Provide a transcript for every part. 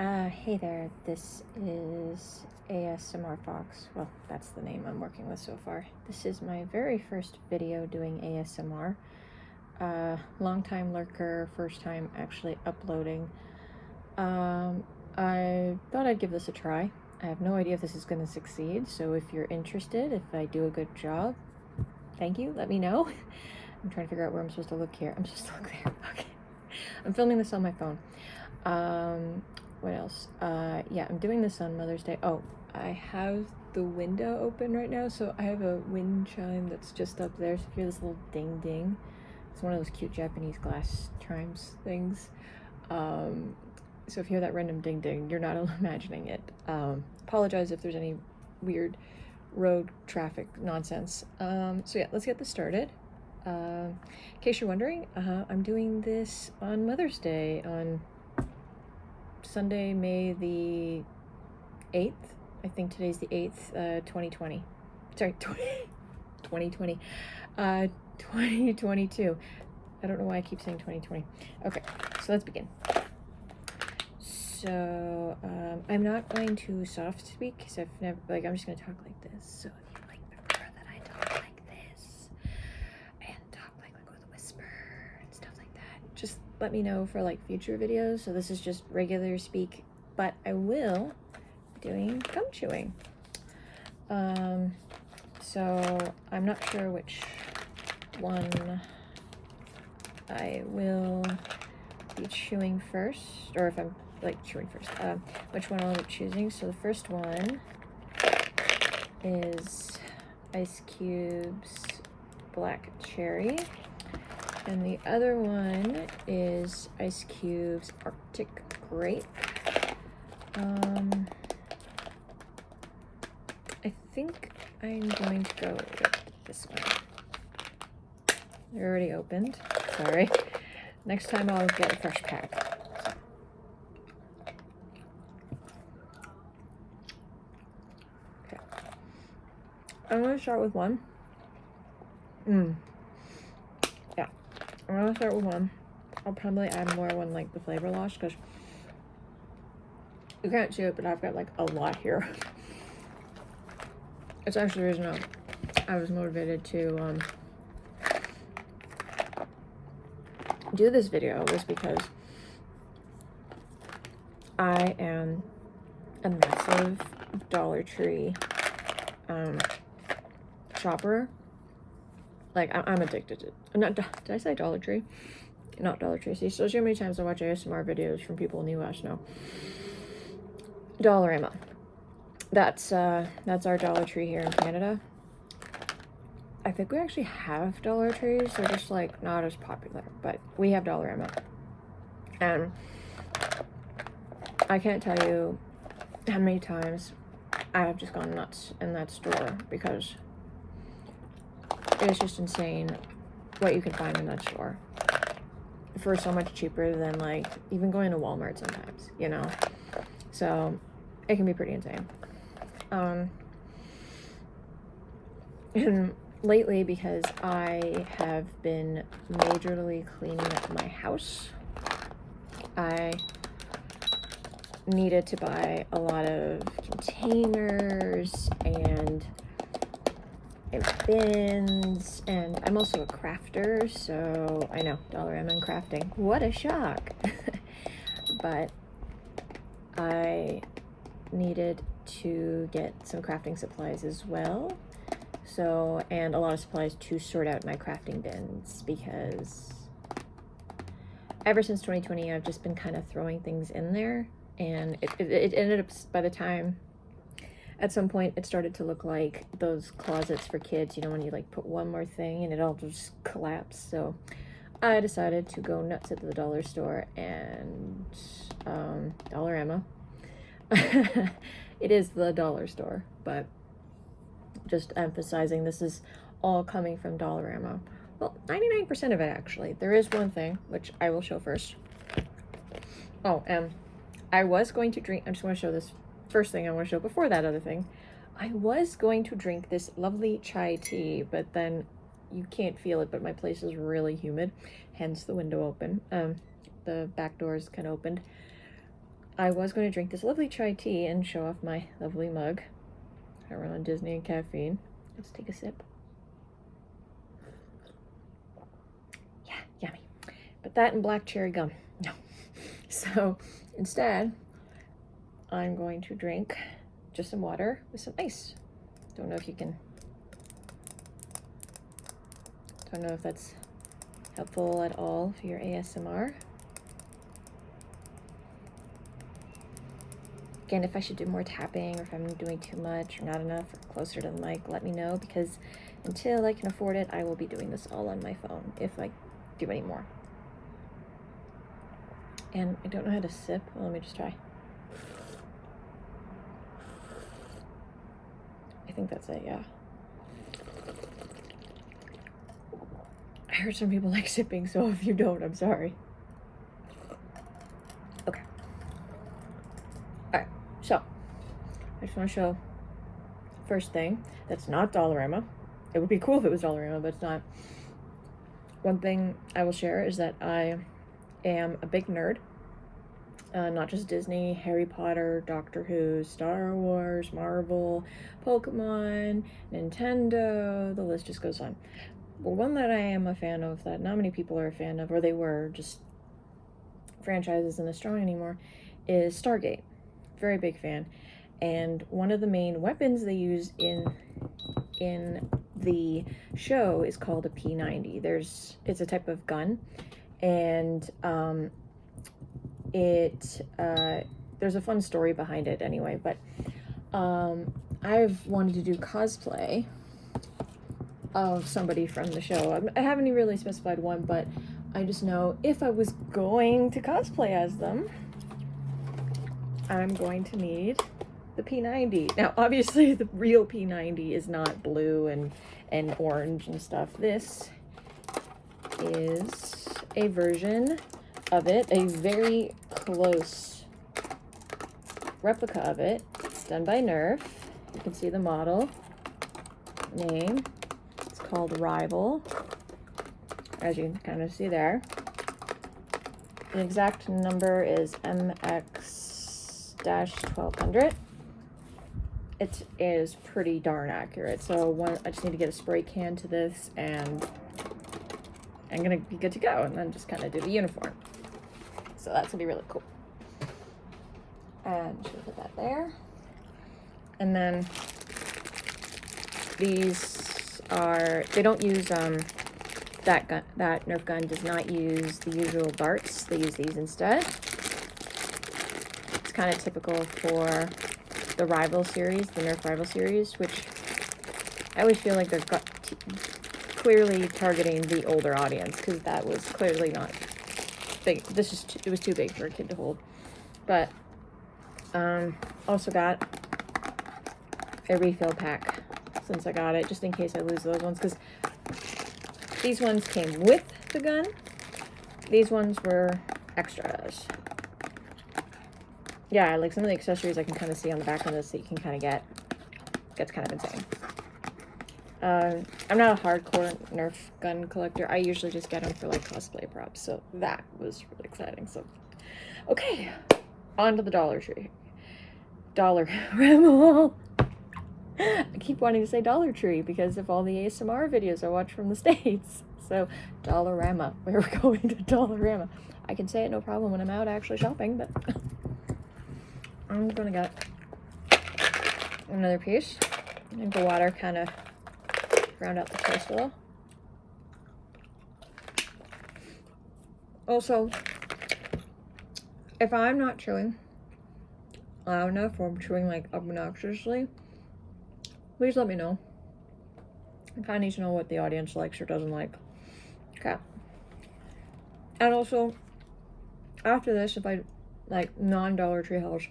Hey there, this is ASMR Fox. Well, that's the name I'm working with so far. This is my very first video doing ASMR. Long time lurker, first time actually uploading. I thought I'd give this a try. I have no idea if this is going to succeed, so if you're interested, if I do a good job, thank you, let me know. I'm trying to figure out where I'm supposed to look here. I'm supposed to look there. Okay. I'm filming this on my phone. What else? Yeah, I'm doing this on Mother's Day. Oh, I have the window open right now, so I have a wind chime that's just up there. So if you hear this little ding ding, it's one of those cute Japanese glass chimes things. So if you hear that random ding ding, you're not imagining it. Apologize if there's any weird road traffic nonsense. So yeah, let's get this started. In case you're wondering, I'm doing this on Mother's Day on Sunday, May the 8th. I think today's the 8th, 2020. Sorry, 2020. 2022. I don't know why I keep saying 2020. Okay, so let's begin. So, I'm not going to soft speak because I've never, I'm just going to talk like this. So if you prefer that I talk like this and talk like with a whisper and stuff like that, just let me know for future videos. So this is just regular speak, but I will be doing gum chewing. So I'm not sure which one I will be chewing first, or if I'm chewing first, which one I'll be choosing. So the first one is Ice Cube's Black Cherry, and the other one is Ice Cube's Arctic Grape. I think I'm going to go with this one. They're already opened. Sorry. Next time I'll get a fresh pack. Okay. I'm going to start with one. Yeah. I'm going to start with one. I'll probably add more when the flavor loss, because you can't see it, but I've got a lot here. It's actually the reason I was motivated to do this video, was because I am a massive Dollar Tree shopper. I'm addicted to not. Did I say Dollar Tree? Not Dollar Tree. See, so many times I watch ASMR videos from people in the US know. Dollarama. That's our Dollar Tree here in Canada. I think we actually have Dollar Trees. They're just not as popular, but we have Dollarama. And I can't tell you how many times I have just gone nuts in that store, because it's just insane what you can find in that store for so much cheaper than even going to Walmart sometimes, So it can be pretty insane. And lately, because I have been majorly cleaning up my house, I needed to buy a lot of containers and bins, and I'm also a crafter, so I know, Dollarama and crafting, what a shock. But I needed to get some crafting supplies as well, so, and a lot of supplies to sort out my crafting bins, because ever since 2020 I've just been kind of throwing things in there, and it ended up, by the time, at some point it started to look like those closets for kids, when you put one more thing and it all just collapsed. So I decided to go nuts at the dollar store and Dollarama. It is the dollar store, but just emphasizing this is all coming from Dollarama. Well, 99% of it, actually. There is one thing which I will show first. Oh, and I was going to drink, I just want to show this first thing I want to show before that other thing. I was going to drink this lovely chai tea, but then you can't feel it, but my place is really humid, hence the window open. The back door is kind of opened. I was going to drink this lovely chai tea and show off my lovely mug. I run on Disney and caffeine. Let's take a sip. Yeah, yummy. But that and black cherry gum. No. So instead, I'm going to drink just some water with some ice. Don't know if you can... Don't know if that's helpful at all for your ASMR. Again, if I should do more tapping, or if I'm doing too much or not enough, or closer to the mic, let me know, because until I can afford it, I will be doing this all on my phone if I do any more. And I don't know how to sip. Well, let me just try. I think that's it, yeah. I heard some people like sipping, so if you don't, I'm sorry. Okay. Alright, so I just want to show first thing that's not Dollarama. It would be cool if it was Dollarama, but it's not. One thing I will share is that I am a big nerd. Not just Disney, Harry Potter, Doctor Who, Star Wars, Marvel, Pokemon, Nintendo, the list just goes on. But one that I am a fan of, that not many people are a fan of, or they were, just franchise isn't as strong anymore, is Stargate. Very big fan. And one of the main weapons they use in the show is called a P90. It's a type of gun, and there's a fun story behind it anyway, but I've wanted to do cosplay of somebody from the show. I haven't even really specified one, but I just know if I was going to cosplay as them, I'm going to need the P90. Now, obviously, the real P90 is not blue and orange and stuff. This is a version of it, a very close replica of it. It's done by Nerf. You can see the model name. It's called Rival, as you can kind of see there. The exact number is MX-1200. It is pretty darn accurate. So I just need to get a spray can to this, and I'm gonna be good to go, and then just kind of do the uniform. So that's gonna be really cool. And should put that there. And then these they don't use that gun. That Nerf gun does not use the usual darts. They use these instead. It's kind of typical for the Rival series, the Nerf Rival series, which I always feel like they're clearly targeting the older audience, because that was clearly not big. It was too big for a kid to hold. But also got a refill pack since I got it, just in case I lose those ones, because these ones came with the gun. These ones were extras. Yeah, like some of the accessories I can kind of see on the back of this that you can kind of get. Gets kind of insane. I'm not a hardcore Nerf gun collector. I usually just get them for like cosplay props, so that was really exciting. So, okay, on to the Dollar Tree. Dollarama. I keep wanting to say Dollar Tree because of all the ASMR videos I watch from the States. So, Dollarama. We're going to Dollarama. I can say it no problem when I'm out actually shopping, but I'm gonna get another piece. I think the water kind of round out the taste a little. Also, if I'm not chewing loud enough, or I'm chewing like obnoxiously, please let me know. I kind of need to know what the audience likes or doesn't like. Okay. And also, after this, if I like non-Dollar Tree hauls,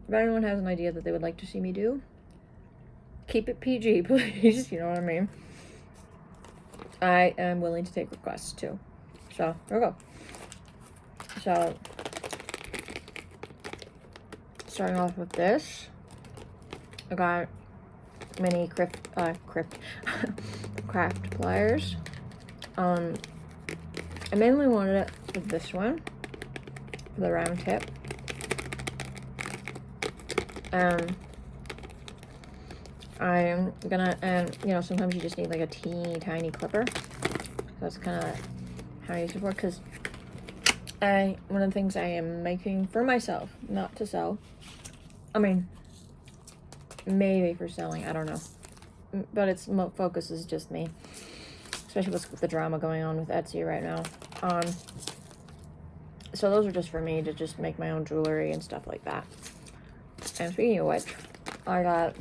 if anyone has an idea that they would like to see me do, keep it PG, please. You know what I mean? I am willing to take requests too. So, here we go. So, starting off with this, I got mini craft pliers. I mainly wanted it for this one, for the round tip. I'm gonna, and you know, sometimes you just need like a teeny tiny clipper. That's kind of how I use it for, because one of the things I am making for myself, not to sell, I mean, maybe for selling, I don't know, but its focus is just me, especially with the drama going on with Etsy right now. So those are just for me to just make my own jewelry and stuff like that. And speaking of which, I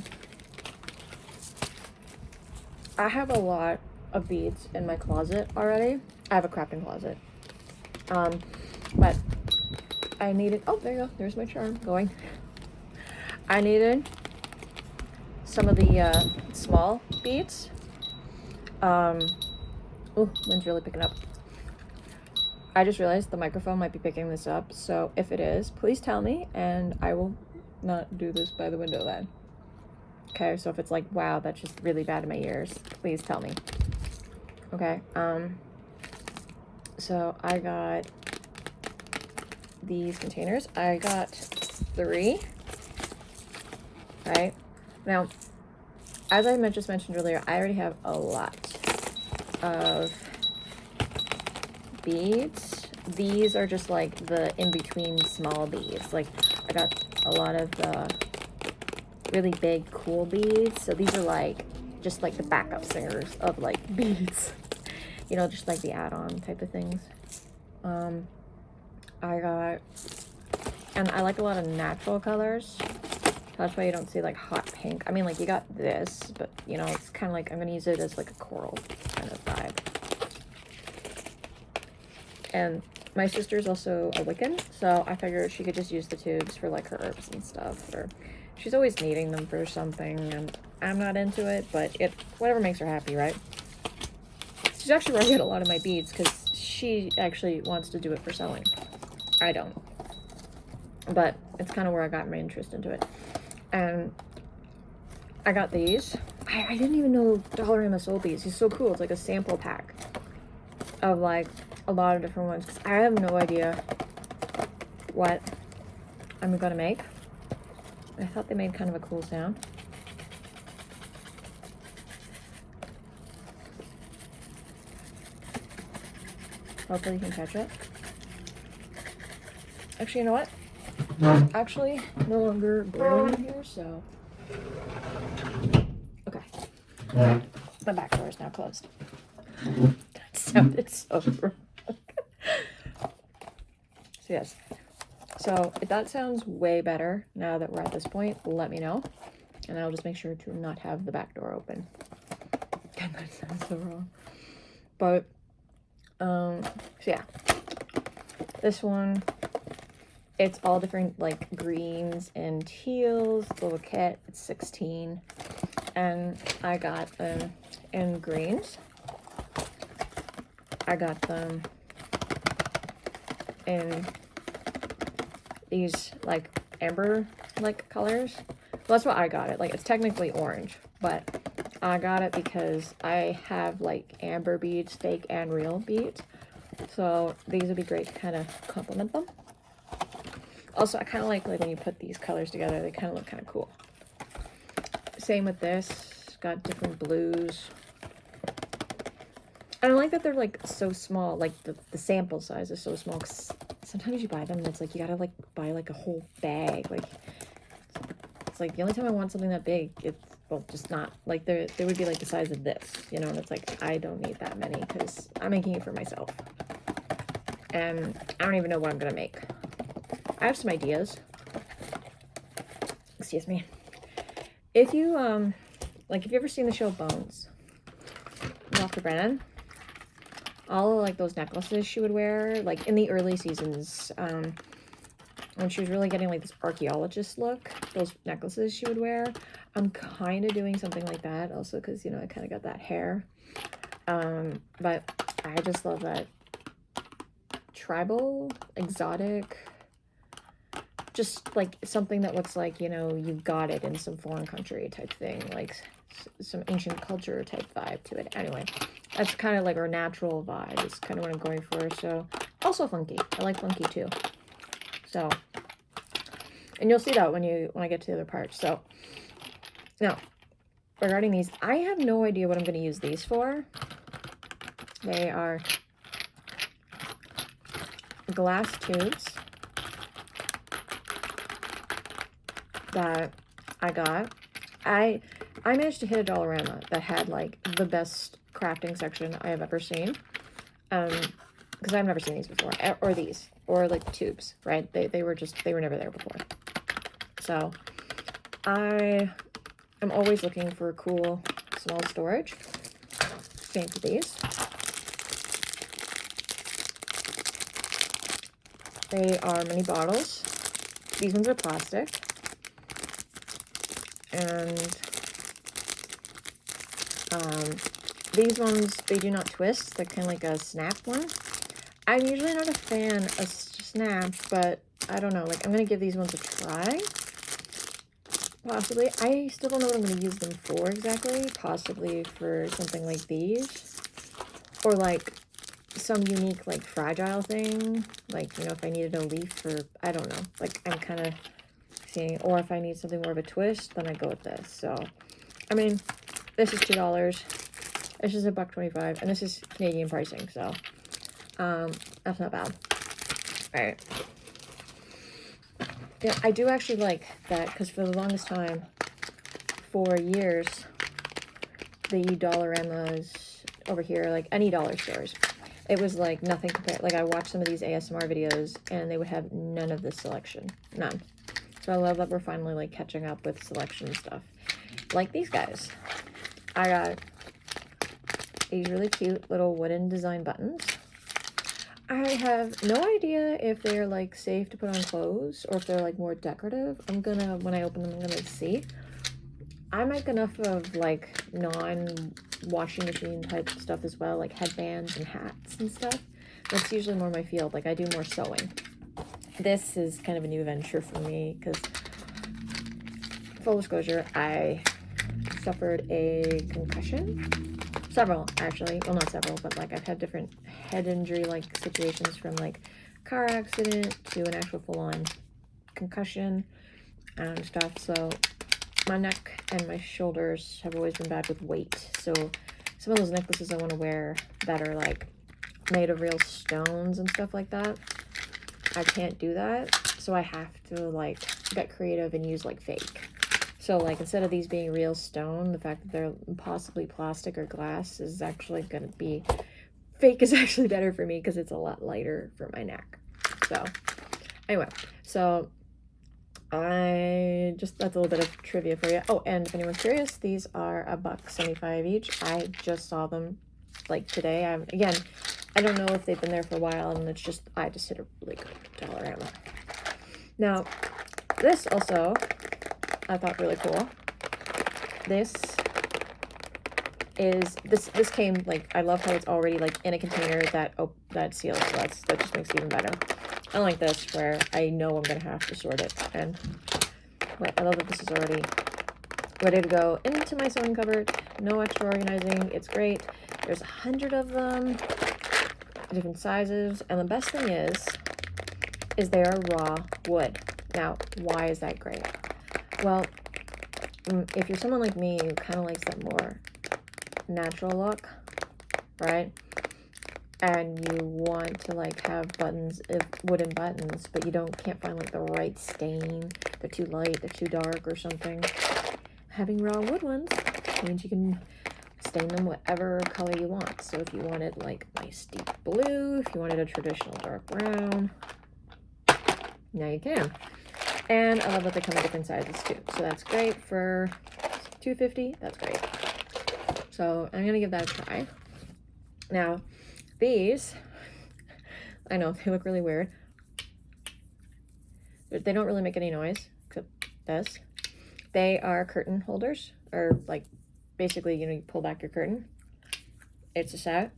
have a lot of beads in my closet already. I have a crafting closet. But I needed, oh, there you go. There's my charm going. I needed some of the small beads. Oh, wind's really picking up. I just realized the microphone might be picking this up. So if it is, please tell me and I will not do this by the window then. Okay, so if it's like, wow, that's just really bad in my ears, please tell me. Okay, so I got these containers. I got 3, right? Now, as I just mentioned earlier, I already have a lot of beads. These are just like the in-between small beads. Like, I got a lot of the really big cool beads, so these are like just like the backup singers of like beads, you know, just like the add-on type of things. I got, and I like a lot of natural colors, that's why you don't see like hot pink. I mean, like, you got this, but you know, it's kind of like, I'm gonna use it as like a coral kind of vibe. And my sister's also a Wiccan, so I figured she could just use the tubes for like her herbs and stuff, or she's always needing them for something, and I'm not into it, but whatever makes her happy, right? She's actually where I get a lot of my beads, because she actually wants to do it for selling. I don't. But it's kind of where I got my interest into it. And I got these. I didn't even know Dollarama sold these. It's so cool. It's like a sample pack of like a lot of different ones, because I have no idea what I'm gonna make. I thought they made kind of a cool sound. Hopefully you can catch it. Actually, you know what? Actually, no longer blowing in here, so. Okay. My back door is now closed. That sounded so wrong. So yes. So if that sounds way better now that we're at this point, let me know. And I'll just make sure to not have the back door open. God, that sounds so wrong. But, so yeah. This one, it's all different like greens and teals. It's a little kit. It's 16. And I got them in greens. I got them in these like amber like colors. Well, that's what I got it. Like, it's technically orange, but I got it because I have like amber beads, fake and real beads. So these would be great to kind of complement them. Also, I kind of like when you put these colors together, they kind of look kind of cool. Same with this. Got different blues. I don't like that they're like so small. Like the sample size is so small. Cause sometimes you buy them and it's like you gotta like buy like a whole bag. Like, it's like the only time I want something that big, it's, well, just not like they would be like the size of this, you know. And it's like, I don't need that many because I'm making it for myself, and I don't even know what I'm gonna make. I have some ideas. Excuse me. If you like, if you ever seen the show Bones, Dr. Brennan, all of like those necklaces she would wear like in the early seasons, when she was really getting like this archaeologist look, those necklaces she would wear, I'm kind of doing something like that also, because, you know, I kind of got that hair, but I just love that tribal, exotic, just like something that looks like, you know, you got it in some foreign country type thing, like some ancient culture type vibe to it. Anyway, that's kind of like our natural vibe. It's kind of what I'm going for. So also funky. I like funky too. So And you'll see that when I get to the other part. So now, regarding these, I have no idea what I'm going to use these for. They are glass tubes that I got. I managed to hit a Dollarama that had like the best crafting section I have ever seen. Because I've never seen these before, or these, or like tubes, right? They were never there before. So I am always looking for cool small storage. Same for these. They are mini bottles. These ones are plastic. And these ones, they do not twist. They're kind of like a snap one. I'm usually not a fan of snap, but I don't know. Like, I'm going to give these ones a try. Possibly. I still don't know what I'm going to use them for exactly. Possibly for something like these. Or like some unique, like, fragile thing. Like, you know, if I needed a leaf for, I don't know. Like, I'm kind of seeing. Or if I need something more of a twist, then I go with this. So, I mean, this is $2. This is $1.25. And this is Canadian pricing, so that's not bad. All right. Yeah, I do actually like that, because for the longest time, for years, the Dollaramas over here, like any dollar stores, it was like nothing compared. Like, I watched some of these ASMR videos and they would have none of this selection. None. So I love that we're finally like catching up with selection stuff. Like these guys. I got these really cute little wooden design buttons. I have no idea if they're like safe to put on clothes or if they're like more decorative. I'm gonna, when I open them, I'm gonna see. I make enough of like non-washing machine type stuff as well, like headbands and hats and stuff. That's usually more my field. Like, I do more sewing. This is kind of a new venture for me because, full disclosure, I suffered a concussion. Several, actually. Well, not several, but like I've had different head injury like situations, from like car accident to an actual full-on concussion and stuff. So my neck and my shoulders have always been bad with weight. So some of those necklaces I want to wear that are like made of real stones and stuff like that, I can't do that. So I have to like get creative and use like fake. So like, instead of these being real stone, the fact that they're possibly plastic or glass is actually going to be fake, is actually better for me because it's a lot lighter for my neck. So anyway, so that's a little bit of trivia for you. Oh, and if anyone's curious, these are $1.75 each. I just saw them like today. Again, I don't know if they've been there for a while, and it's just, I just hit a really good Dollarama. Now, this also, I thought really cool. This came, like, I love how it's already like in a container that seals, so that just makes it even better. Unlike this, where I know I'm gonna have to sort it. And I love that this is already ready to go into my sewing cupboard. No extra organizing. It's great. There's 100 of them, different sizes, and the best thing is they are raw wood. Now, why is that great? Well, if you're someone like me who kind of likes that more natural look, right? And you want to like have buttons, wooden buttons, but you can't find like the right stain. They're too light, they're too dark or something. Having raw wood ones means you can stain them whatever color you want. So if you wanted like nice deep blue, if you wanted a traditional dark brown, now you can. And I love that they come in different sizes too. So that's great for $2.50. That's great. So I'm gonna give that a try. Now, these, I know they look really weird. They don't really make any noise, except this. They are curtain holders, or like basically, you pull back your curtain. It's a set.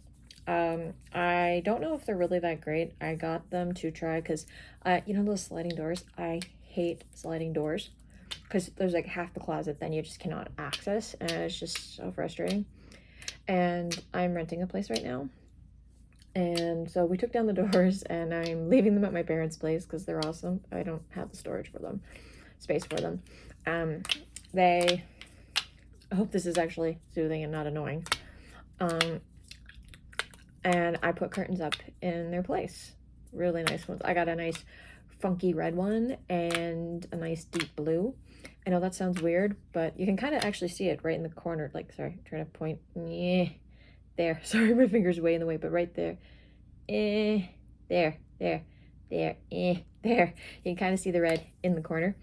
I don't know if they're really that great. I got them to try because, those sliding doors, I hate sliding doors because there's like half the closet then you just cannot access, and it's just so frustrating. And I'm renting a place right now, And so we took down the doors, and I'm leaving them at my parents' place because they're awesome. I don't have the storage for them, space for them. They, I hope this is actually soothing and not annoying. And I put curtains up in their place. Really nice ones. I got a nice funky red one and a nice deep blue. I know that sounds weird, but you can kind of actually see it right in the corner. Like, sorry, I'm trying to point. Yeah, there. Sorry, my finger's way in the way, but right there. There, there, there, there. You can kind of see the red in the corner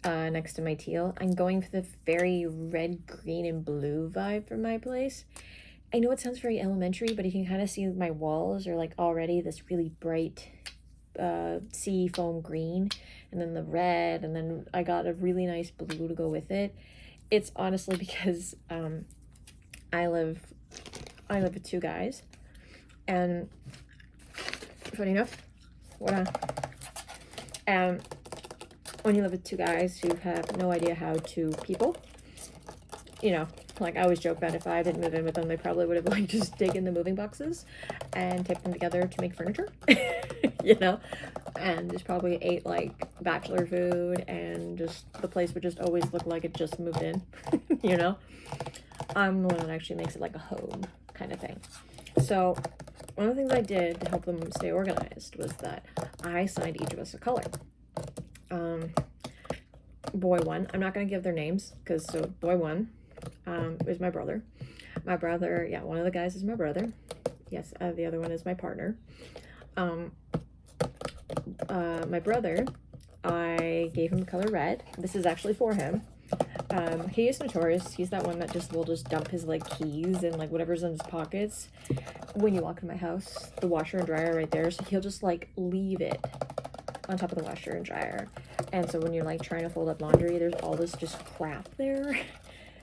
next to my teal. I'm going for the very red, green, and blue vibe for my place. I know it sounds very elementary, but you can kind of see my walls are like already this really bright sea foam green, and then the red, and then I got a really nice blue to go with it. It's honestly because I live with two guys, and funny enough, when you live with two guys who have no idea how to people, you know, like I always joke that if I didn't move in with them, they probably would have like just taken the moving boxes and taped them together to make furniture, you know, and just probably ate like bachelor food, and just the place would just always look like it just moved in, you know. I'm the one that actually makes it like a home kind of thing. So one of the things I did to help them stay organized was that I assigned each of us a color. Boy one, I'm not going to give their names because so boy one is my brother. My brother, yeah, one of the guys is my brother. Yes, the other one is my partner. My brother, I gave him the color red. This is actually for him. He is notorious. He's that one that just will just dump his like keys and like whatever's in his pockets when you walk in my house. The washer and dryer right there, so he'll just like leave it on top of the washer and dryer. And so when you're like trying to fold up laundry, there's all this just crap there.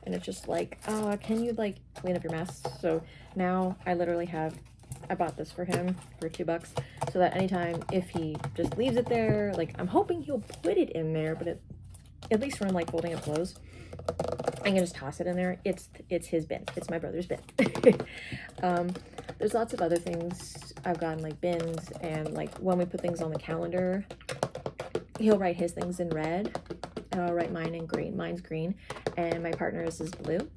And it's just like, can you like clean up your mess? So now I literally I bought this for him for $2, so that anytime if he just leaves it there, like I'm hoping he'll put it in there, but at least when I'm like folding up clothes, I can just toss it in there. It's his bin. It's my brother's bin. There's lots of other things I've gotten, like bins, and like when we put things on the calendar, he'll write his things in red, and I'll write mine in green. Mine's green, and my partner's is blue.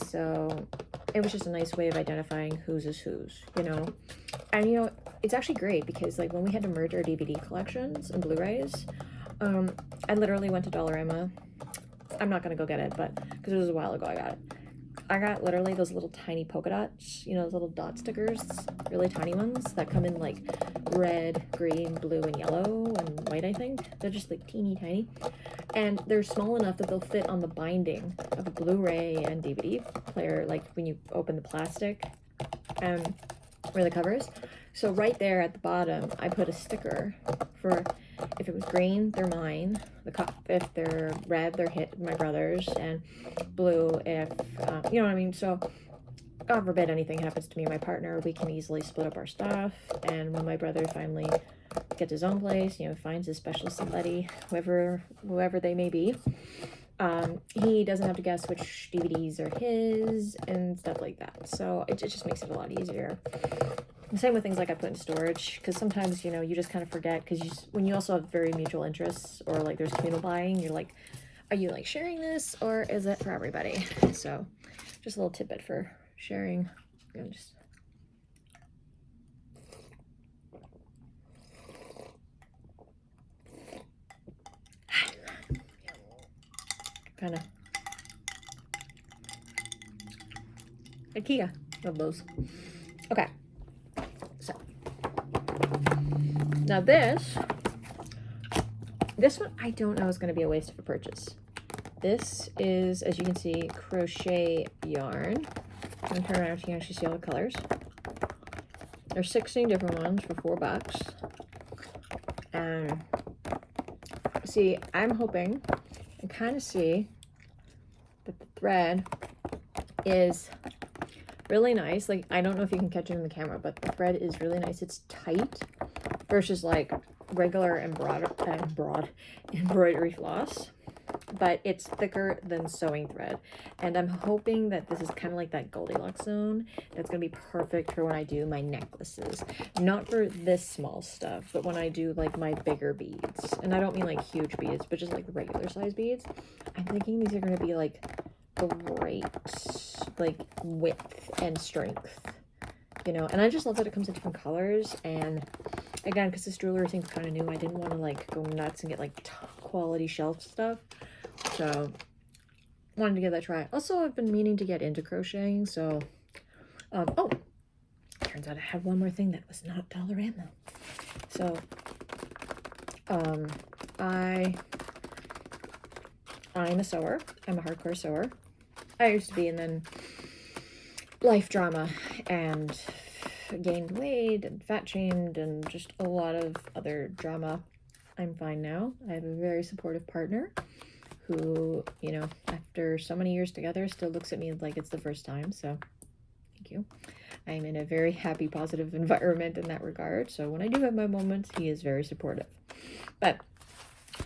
So it was just a nice way of identifying whose is whose, you know. And you know, it's actually great because like when we had to merge our DVD collections and Blu-rays, I literally went to Dollarama. I'm not gonna go get it, but because it was a while ago I got it. I got literally those little tiny polka dots, you know, those little dot stickers, really tiny ones that come in like red, green, blue, and yellow, and white, I think. They're just like teeny tiny. And they're small enough that they'll fit on the binding of a Blu-ray and DVD player, like when you open the plastic where the cover is. So right there at the bottom, I put a sticker for if it was green, they're mine. If they're red, they're my brother's, and blue if, you know what I mean? So God forbid anything happens to me and my partner, we can easily split up our stuff. And when my brother finally gets his own place, you know, finds his special somebody, whoever they may be, he doesn't have to guess which DVDs are his and stuff like that. So it just makes it a lot easier. And same with things like I put in storage, because sometimes, you know, you just kind of forget, because when you also have very mutual interests, or like there's communal buying, you're like, are you like sharing this, or is it for everybody? So just a little tidbit for sharing. You know, just kind of IKEA of those. Okay, so now this one I don't know is going to be a waste of a purchase. This is, as you can see, crochet yarn. I'm going to turn around so you can actually see all the colors. There's 16 different ones for $4. And see, I'm hoping and kind of see that the thread is really nice. Like, I don't know if you can catch it in the camera, but the thread is really nice. It's tight versus like regular and broad embroidery floss. but it's thicker than sewing thread. And I'm hoping that this is kind of like that Goldilocks zone. That's going to be perfect for when I do my necklaces. Not for this small stuff, but when I do like my bigger beads. And I don't mean like huge beads, but just like regular size beads. I'm thinking these are going to be like great, like width and strength, you know. And I just love that it comes in different colors. And again, because this jewelry thing's kind of new, I didn't want to like go nuts and get like top quality shelf stuff. So wanted to give that a try. Also, I've been meaning to get into crocheting. So, oh, turns out I had one more thing that was not Dollarama. So, I'm a sewer. I'm a hardcore sewer. I used to be, and then life drama and gained weight and fat shamed and just a lot of other drama. I'm fine now. I have a very supportive partner who, you know, after so many years together, still looks at me like it's the first time. So thank you. I'm in a very happy, positive environment in that regard. So when I do have my moments, he is very supportive. But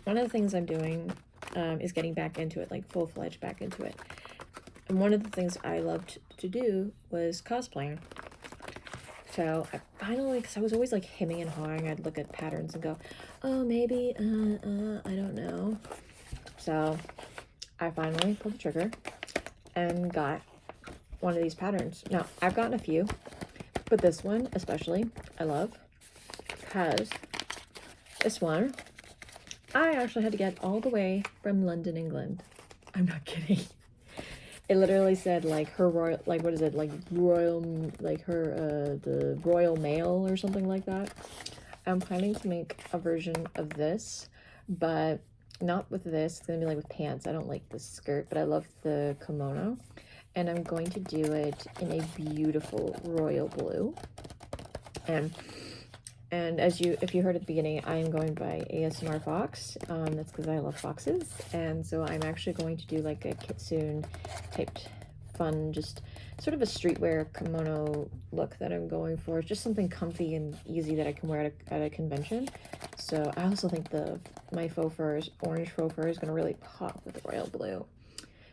one of the things I'm doing is getting back into it, like full-fledged back into it. And one of the things I loved to do was cosplaying. So I finally, because I was always like hemming and hawing, I'd look at patterns and go, oh, maybe, I don't know. So I finally pulled the trigger and got one of these patterns. Now, I've gotten a few, but this one especially I love, because this one I actually had to get all the way from London, England. I'm not kidding. It literally said like her royal, like what is it, like royal, like her the Royal Mail or something like that. I'm planning to make a version of this, but not with this. It's gonna be like with pants. I don't like the skirt, but I love the kimono, and I'm going to do it in a beautiful royal blue. And as if you heard at the beginning, I am going by ASMR Fox. That's because I love foxes. And so I'm actually going to do like a kitsune typed fun, just sort of a streetwear kimono look that I'm going for. It's just something comfy and easy that I can wear at a convention. So I also think my faux furs, orange faux fur, is going to really pop with the royal blue.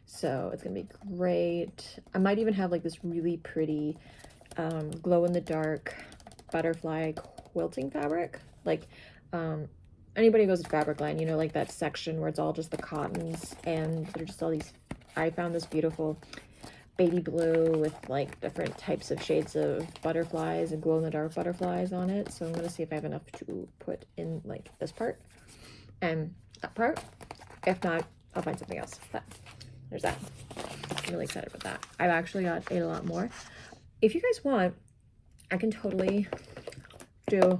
So it's going to be great. I might even have like this really pretty glow-in-the-dark butterfly quilting fabric. Like anybody who goes to Fabricline, you know, like that section where it's all just the cottons, and they're just all these, I found this beautiful baby blue with like different types of shades of butterflies and glow-in-the-dark butterflies on it. So I'm going to see if I have enough to put in like this part and that part. If not, I'll find something else. But there's that. I'm really excited about that. I've actually got a lot more. If you guys want, I can totally do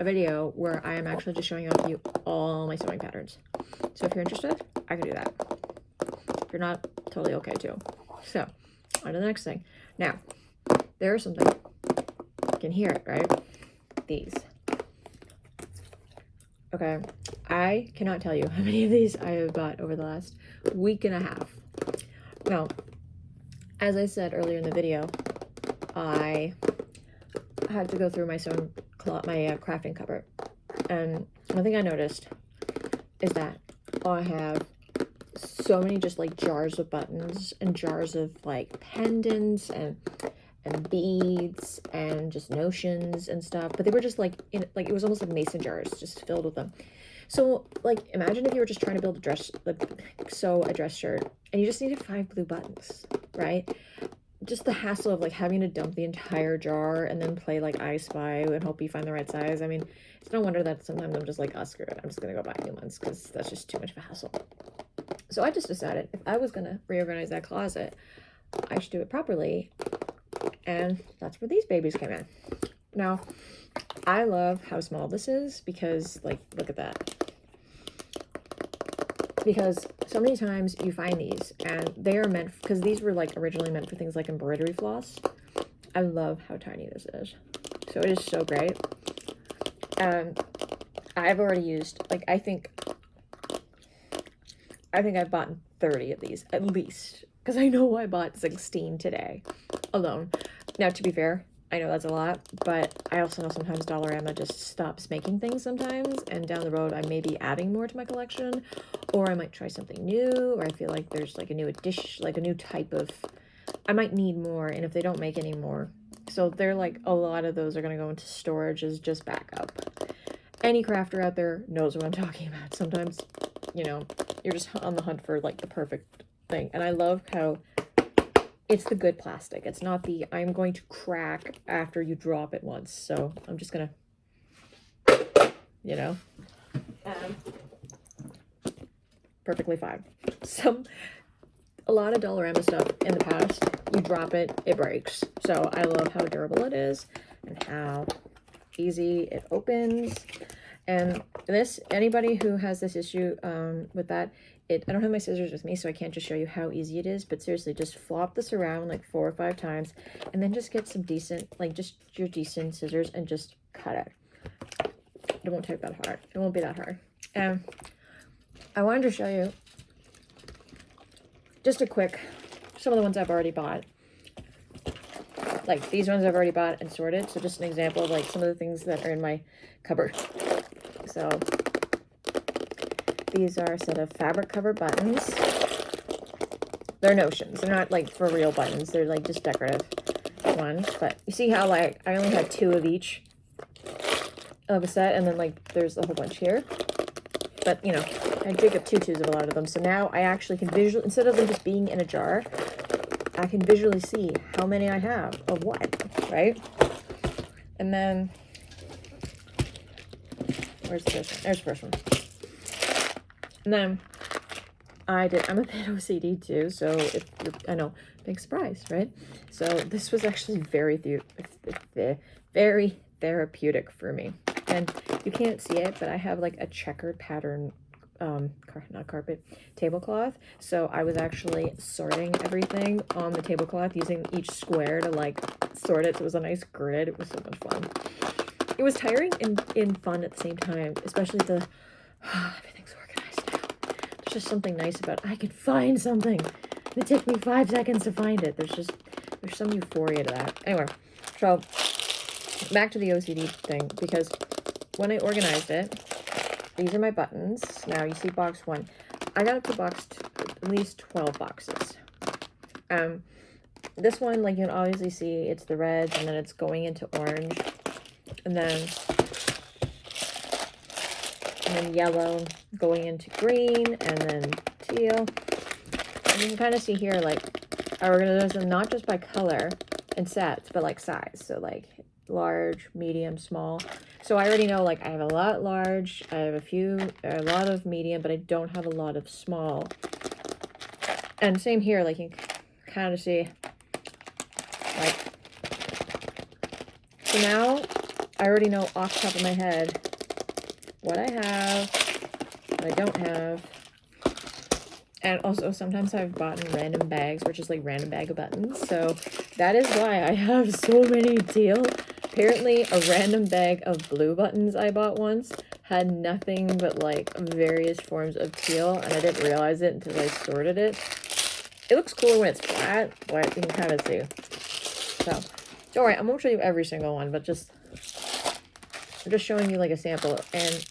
a video where I am actually just showing off you all my sewing patterns. So if you're interested, I can do that. If you're not, totally okay too. So on to the next thing. Now, there's something. You can hear it, right? These. Okay, I cannot tell you how many of these I have bought over the last week and a half. Now, as I said earlier in the video, I had to go through my crafting cupboard, and one thing I noticed is that I have so many just like jars of buttons and jars of like pendants and beads and just notions and stuff, but they were just like in like, it was almost like mason jars just filled with them. So like imagine if you were just trying to build a dress, like sew a dress shirt, and you just needed 5 blue buttons, right? Just the hassle of like having to dump the entire jar and then play like I Spy and hope you find the right size. I mean, it's no wonder that sometimes I'm just like, oh, screw it, I'm just gonna go buy new ones, because that's just too much of a hassle. So I just decided if I was gonna reorganize that closet, I should do it properly, and that's where these babies came in. Now, I love how small this is, because like, look at that. Because so many times you find these and they are meant, because these were like originally meant for things like embroidery floss. I love how tiny this is. So it is so great. I've already used, like, I think I've bought 30 of these at least, because I know I bought 16 today alone. Now, to be fair, I know that's a lot, but I also know sometimes Dollarama just stops making things sometimes, and down the road I may be adding more to my collection, or I might try something new, or I feel like there's like a new addition, like a new type of, I might need more, and if they don't make any more, so they're like, a lot of those are going to go into storage as just backup. Any crafter out there knows what I'm talking about. Sometimes, you know, you're just on the hunt for like the perfect thing, and I love how it's the good plastic. It's not the I'm going to crack after you drop it once. So I'm just gonna, you know, perfectly fine. A lot of Dollarama stuff in the past, you drop it, it breaks. So I love how durable it is and how easy it opens. And this, anybody who has this issue with that, I don't have my scissors with me, so I can't just show you how easy it is, but seriously, just flop this around like 4 or 5 times, and then just get some decent, like just your decent scissors and just cut it. It won't take that hard. It won't be that hard. And I wanted to show you just a quick, some of the ones I've already bought. Like these ones I've already bought and sorted, so just an example of like some of the things that are in my cupboard. So these are a set of fabric cover buttons. They're notions. They're not like for real buttons. They're like just decorative ones. But you see how like I only had 2 of each of a set, and then like there's a whole bunch here. But you know, I dig up 2 twos of a lot of them. So now I actually can visually, instead of them just being in a jar, I can visually see how many I have of what, right? And then where's the first one? There's the first one. And then I'm a bit OCD too, so if I know, big surprise, right? So this was actually very therapeutic for me. And you can't see it, but I have like a checkered pattern, not carpet, tablecloth. So I was actually sorting everything on the tablecloth using each square to like sort it. So it was a nice grid. It was so much fun. It was tiring and fun at the same time, especially the, everything's organized now. There's just something nice about, I can find something. It took me 5 seconds to find it. There's some euphoria to that. Anyway, so back to the OCD thing, because when I organized it, these are my buttons. Now you see box 1. I got up to at least 12 boxes. This one, like you can obviously see, it's the reds, and then it's going into orange, and then yellow going into green, and then teal. And you can kind of see here, like, I organized them not just by color and sets, but like size. So like large, medium, small. So I already know, like, I have a lot large, I have a lot of medium, but I don't have a lot of small. And same here, like, you can kind of see, like, so now I already know off the top of my head what I have, what I don't have. And also sometimes I've bought in random bags, which is like random bag of buttons. So that is why I have so many teal. Apparently a random bag of blue buttons I bought once had nothing but like various forms of teal, and I didn't realize it until I sorted it. It looks cool when it's flat, but you can kind of see. So don't worry, I won't show you every single one, but I'm just showing you like a sample. And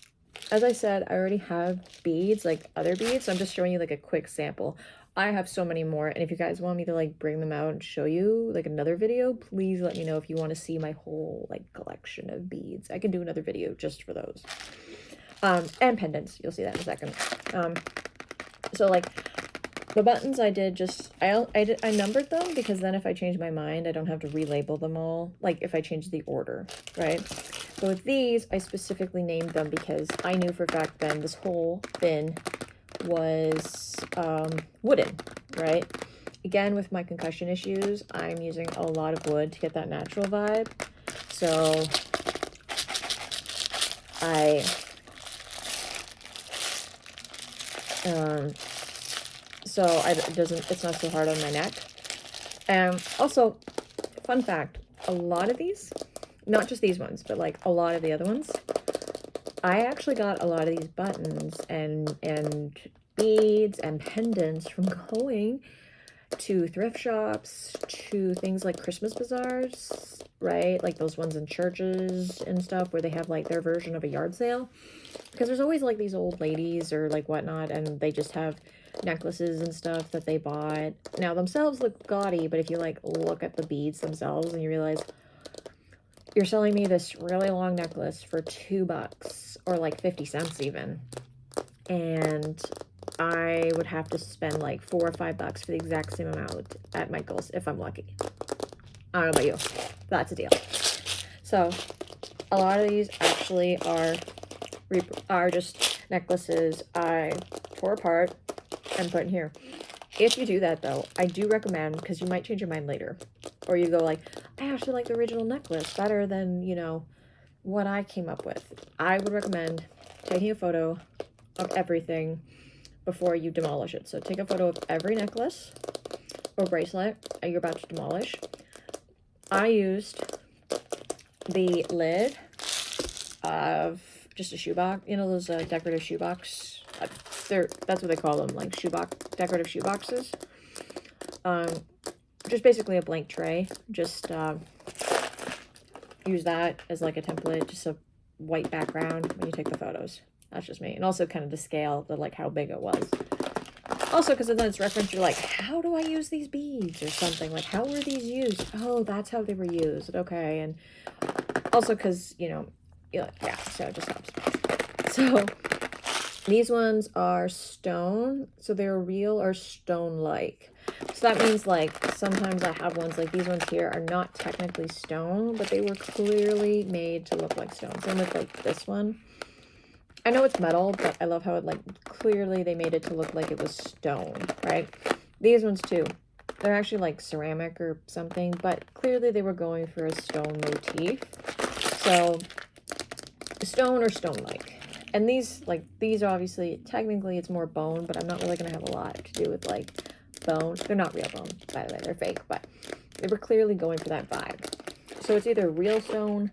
as I said, I already have beads, like other beads, so I'm just showing you like a quick sample. I have so many more, and if you guys want me to like bring them out and show you like another video, please let me know if you want to see my whole like collection of beads. I can do another video just for those. And pendants, you'll see that in a second. So like the buttons I did just, I numbered them, because then if I change my mind, I don't have to relabel them all, like if I change the order, right? So with these, I specifically named them because I knew for a fact then this whole bin was wooden, right? Again, with my concussion issues, I'm using a lot of wood to get that natural vibe. So it's not so hard on my neck. Also, fun fact, a lot of these, not just these ones, but like a lot of the other ones, I actually got a lot of these buttons and beads and pendants from going to thrift shops, to things like Christmas bazaars, right? Like those ones in churches and stuff where they have like their version of a yard sale. Because there's always like these old ladies or like whatnot, and they just have necklaces and stuff that they bought. Now themselves look gaudy, but if you like look at the beads themselves and you realize you're selling me this really long necklace for $2 or like 50 cents even, and I would have to spend like $4 or $5 for the exact same amount at Michael's if I'm lucky. I don't know about you. That's a deal. So a lot of these actually are just necklaces I tore apart and put in here. If you do that though, I do recommend, because you might change your mind later, or you go like, I actually like the original necklace better than, you know, what I came up with. I would recommend taking a photo of everything before you demolish it. So take a photo of every necklace or bracelet you're about to demolish. I used the lid of just a shoebox, you know, those decorative shoebox. That's what they call them, like decorative shoeboxes. Just basically a blank tray. Just use that as like a template, just a white background when you take the photos. That's just me. And also kind of the scale, the like how big it was. Also, because then it's referenced, you're like, how do I use these beads or something? Like, how were these used? Oh, that's how they were used. Okay. And also because, you know, yeah, so it just helps. So these ones are stone. So they're real or stone-like. So that means like sometimes I have ones like these ones here are not technically stone, but they were clearly made to look like stone. Same with like this one. I know it's metal, but I love how it like clearly they made it to look like it was stone, right? These ones too. They're actually like ceramic or something, but clearly they were going for a stone motif. So stone or stone-like. And these obviously, technically it's more bone, but I'm not really going to have a lot to do with like bone. They're not real bone, by the way, they're fake, but they were clearly going for that vibe. So it's either real stone,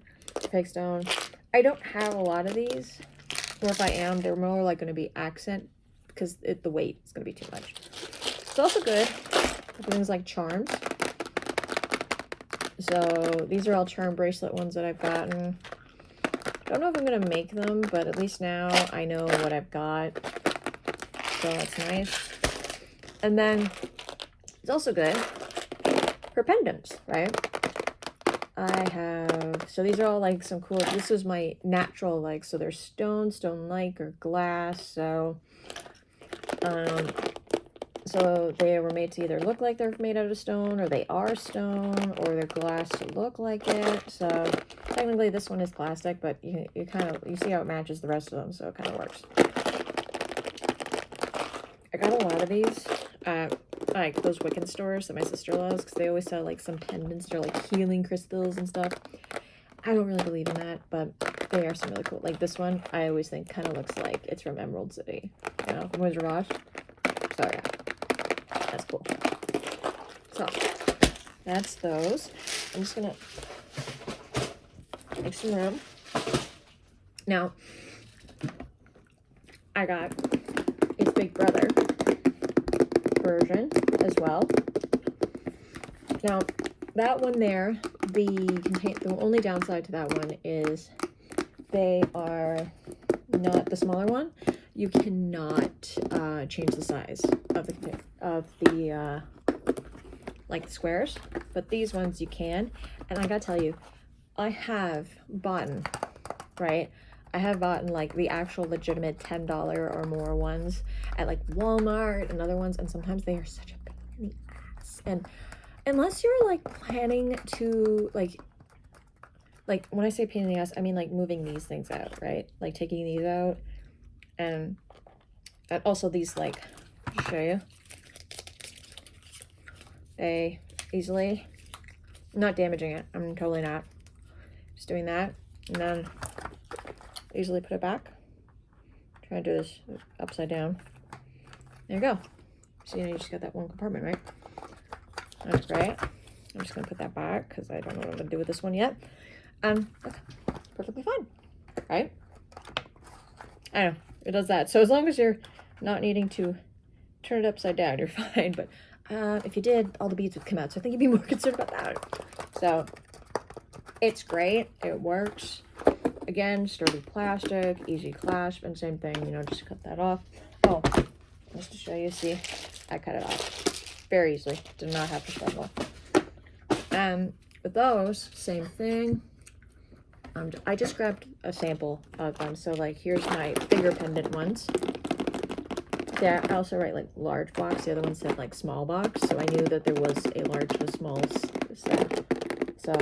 fake stone. I don't have a lot of these, or if I am, they're more like going to be accent, because the weight is going to be too much. It's also good for things like charms. So these are all charm bracelet ones that I've gotten. Don't know if I'm going to make them, but at least now I know what I've got. So that's nice. And then it's also good for pendants, right? I have, so these are all like some cool, this is my natural, like, so they're stone-like, or glass. So they were made to either look like they're made out of stone, or they are stone, or they're glass to look like it. So technically this one is plastic, but you see how it matches the rest of them, so it kind of works. I got a lot of these at like those Wiccan stores that my sister loves, because they always sell like some pendants or like healing crystals and stuff. I don't really believe in that, but they are some really cool. Like this one, I always think kind of looks like it's from Emerald City, you know, from Wizard of Oz. So yeah, that's cool. So that's those. I'm just gonna make some room. Now, I got its Big Brother version as well. Now, that one there, the only downside to that one is they are not the smaller one. You cannot change the size of the like squares, but these ones you can. And I gotta tell you, I have bought, right? I have bought like the actual legitimate $10 or more ones at like Walmart and other ones, and sometimes they are such a pain in the ass. And unless you're like planning to like when I say pain in the ass, I mean like moving these things out, right? Like taking these out, and also these, like, I'll show you. They easily, not damaging it. I'm totally not. Just doing that, and then easily put it back. Try to do this upside down. There you go. So you just got that one compartment, right? That's right. I'm just gonna put that back because I don't know what I'm gonna do with this one yet. Okay, perfectly fine, right? I know it does that. So as long as you're not needing to turn it upside down, you're fine. But If you did, all the beads would come out, so I think you'd be more concerned about that. So it's great, it works. Again, sturdy plastic, easy clasp, and same thing, you know, just cut that off. Oh, just to show you, see, I cut it off very easily. Did not have to struggle. And with those, same thing. I just grabbed a sample of them. So like, here's my bigger pendant ones. There, I also write like large box. The other one said like small box. So I knew that there was a large and a small set. So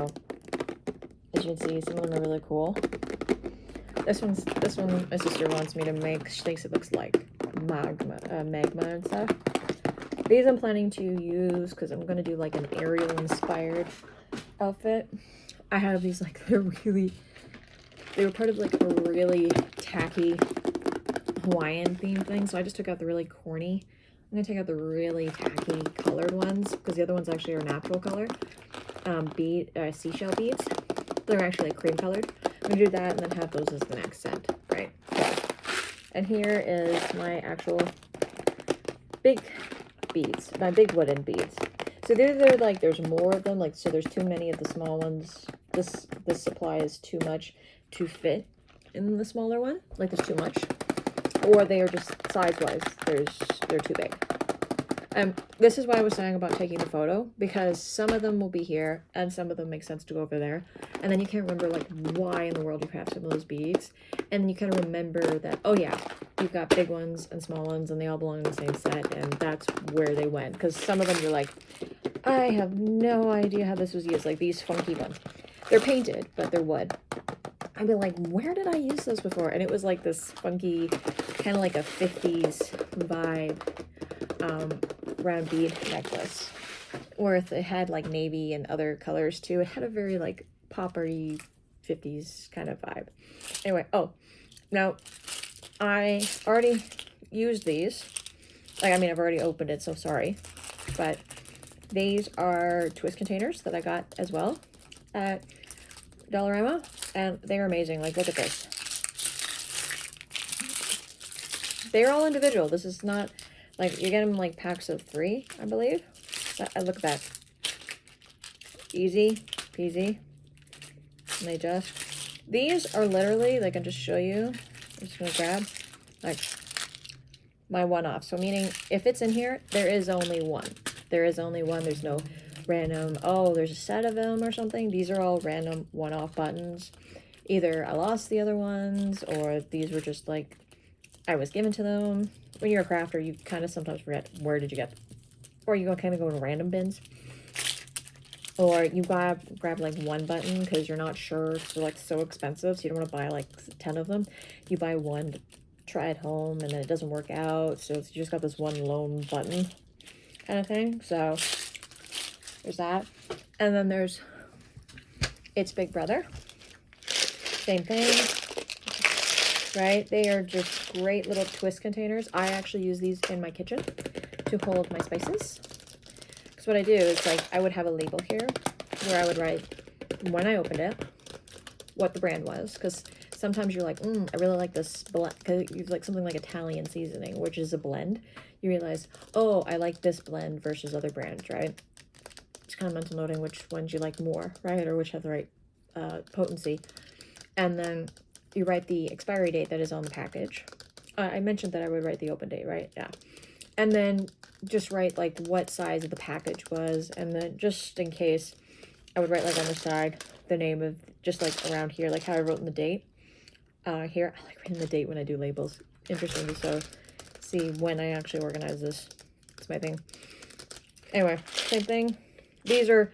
as you can see, some of them are really cool. This one my sister wants me to make. She thinks it looks like magma and stuff. These I'm planning to use because I'm going to do like an Ariel inspired outfit. I have these like, they were part of like a really tacky Hawaiian theme thing. So I just took out the really corny. I'm going to take out the really tacky colored ones because the other ones actually are natural color. Seashell beads. They're actually like cream colored. I'm going to do that and then have those as the next scent, right? And here is my actual big beads, my big wooden beads. So they're like, there's more of them, like, so there's too many of the small ones. This supply is too much to fit in the smaller one, like there's too much. Or they are just size-wise, they're too big. This is why I was saying about taking the photo, because some of them will be here, and some of them make sense to go over there. And then you can't remember, like, why in the world you have some of those beads. And then you kind of remember that, oh yeah, you've got big ones and small ones, and they all belong in the same set, and that's where they went. Because some of them you're like, I have no idea how this was used. Like these funky ones. They're painted, but they're wood. I'd be like, where did I use those before? And it was like this funky, kind of like a 50s vibe round bead necklace. Where it had like navy and other colors too. It had a very like poppery 50s kind of vibe. Anyway, oh, now I already used these. Like, I mean, I've already opened it, so sorry. But these are twist containers that I got as well at Dollarama, and they're amazing. Like, look at this. They're all individual. This is not, like, you get them like packs of 3, I believe. Look at that. Easy peasy. And they just, these are literally, like, I can just show you. I'm just gonna grab, like, my one-off. So meaning, if it's in here, there is only one. There is only one. There's no random, oh, there's a set of them or something. These are all random one-off buttons. Either I lost the other ones, or these were just like, I was given to them. When you're a crafter, you kind of sometimes forget where did you get them. Or you kind of go in random bins. Or you grab like one button because you're not sure. It's like so expensive, so you don't want to buy like 10 of them. You buy one to try it home, and then it doesn't work out. So you just got this one lone button kind of thing. So there's that. And then there's its big brother. Same thing, right? They are just great little twist containers. I actually use these in my kitchen to hold my spices. Because what I do is, like, I would have a label here where I would write, when I opened it, what the brand was. Because sometimes you're like, I really like this blend. Because you like something like Italian seasoning, which is a blend. You realize, oh, I like this blend versus other brands, right? It's kind of mental noting which ones you like more, right? Or which have the right potency. And then you write the expiry date that is on the package. I mentioned that I would write the open date, right? Yeah. And then just write like what size of the package was. And then just in case, I would write like on the side the name of, just like around here, like how I wrote in the date. Here, I like writing the date when I do labels. Interesting to so see when I actually organize this. It's my thing. Anyway, same thing. These are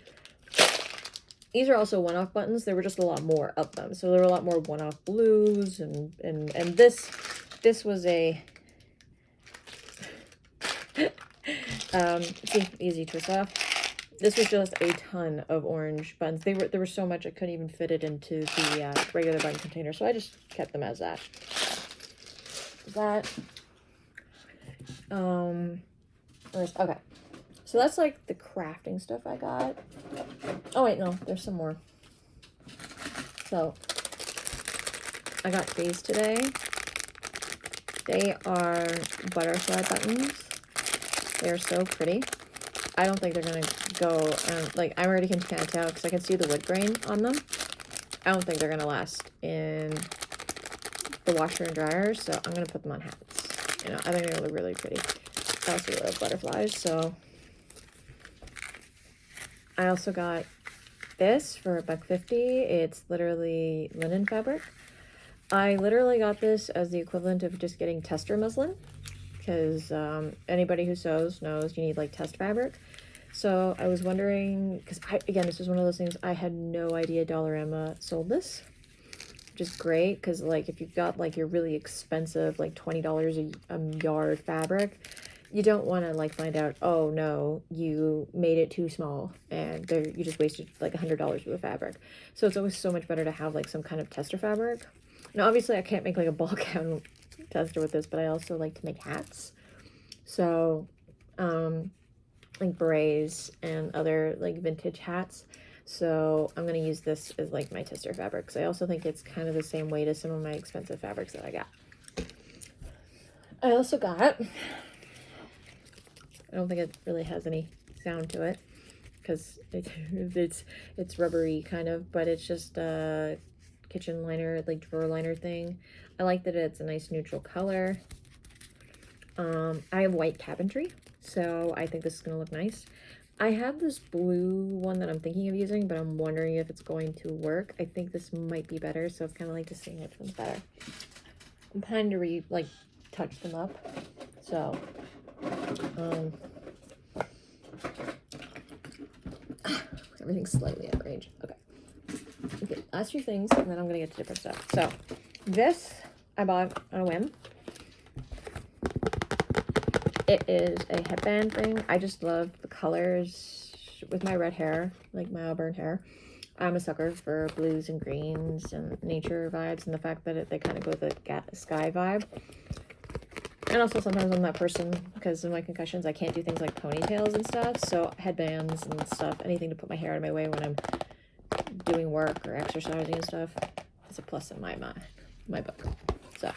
also one-off buttons. There were just a lot more of them. So there were a lot more one-off blues and this was a see, easy twist off. This was just a ton of orange buttons. There were so much I couldn't even fit it into the regular button container. So I just kept them as that. Okay. So that's like the crafting stuff I got. Oh wait, no, there's some more. So I got these today. They are butterfly buttons. They are so pretty. I don't think they're gonna go, like, I already can kind of tell because I can see the wood grain on them. I don't think they're gonna last in the washer and dryer, so I'm gonna put them on hats. You know, I think they look really pretty. I also love butterflies, so I also got this for $1.50. It's literally linen fabric. I literally got this as the equivalent of just getting tester muslin, because anybody who sews knows you need like test fabric. So I was wondering, because again, this is one of those things, I had no idea Dollarama sold this, which is great, because like if you've got like your really expensive like $20 a yard fabric, you don't want to like find out, oh no, you made it too small and there you just wasted like $100 worth of fabric. So it's always so much better to have like some kind of tester fabric. Now obviously I can't make like a ball gown tester with this, but I also like to make hats. So like berets and other like vintage hats. So I'm going to use this as like my tester fabric, because I also think it's kind of the same weight as some of my expensive fabrics that I got. I also got, I don't think it really has any sound to it because it's rubbery kind of, but it's just a kitchen liner, like drawer liner thing. I like that it's a nice neutral color. I have white cabinetry, so I think this is gonna look nice. I have this blue one that I'm thinking of using, but I'm wondering if it's going to work. I think this might be better, so it's kind of like just seeing which one's better. I'm planning to touch them up, so everything's slightly out of range. Okay, last few things, and then I'm gonna get to different stuff. So this I bought on a whim. It is a headband thing. I just love the colors with my red hair, like my auburn hair. I'm a sucker for blues and greens and nature vibes, and the fact that they kind of go with the sky vibe. And also sometimes I'm that person, because of my concussions, I can't do things like ponytails and stuff. So headbands and stuff, anything to put my hair out of my way when I'm doing work or exercising and stuff, is a plus in my book. So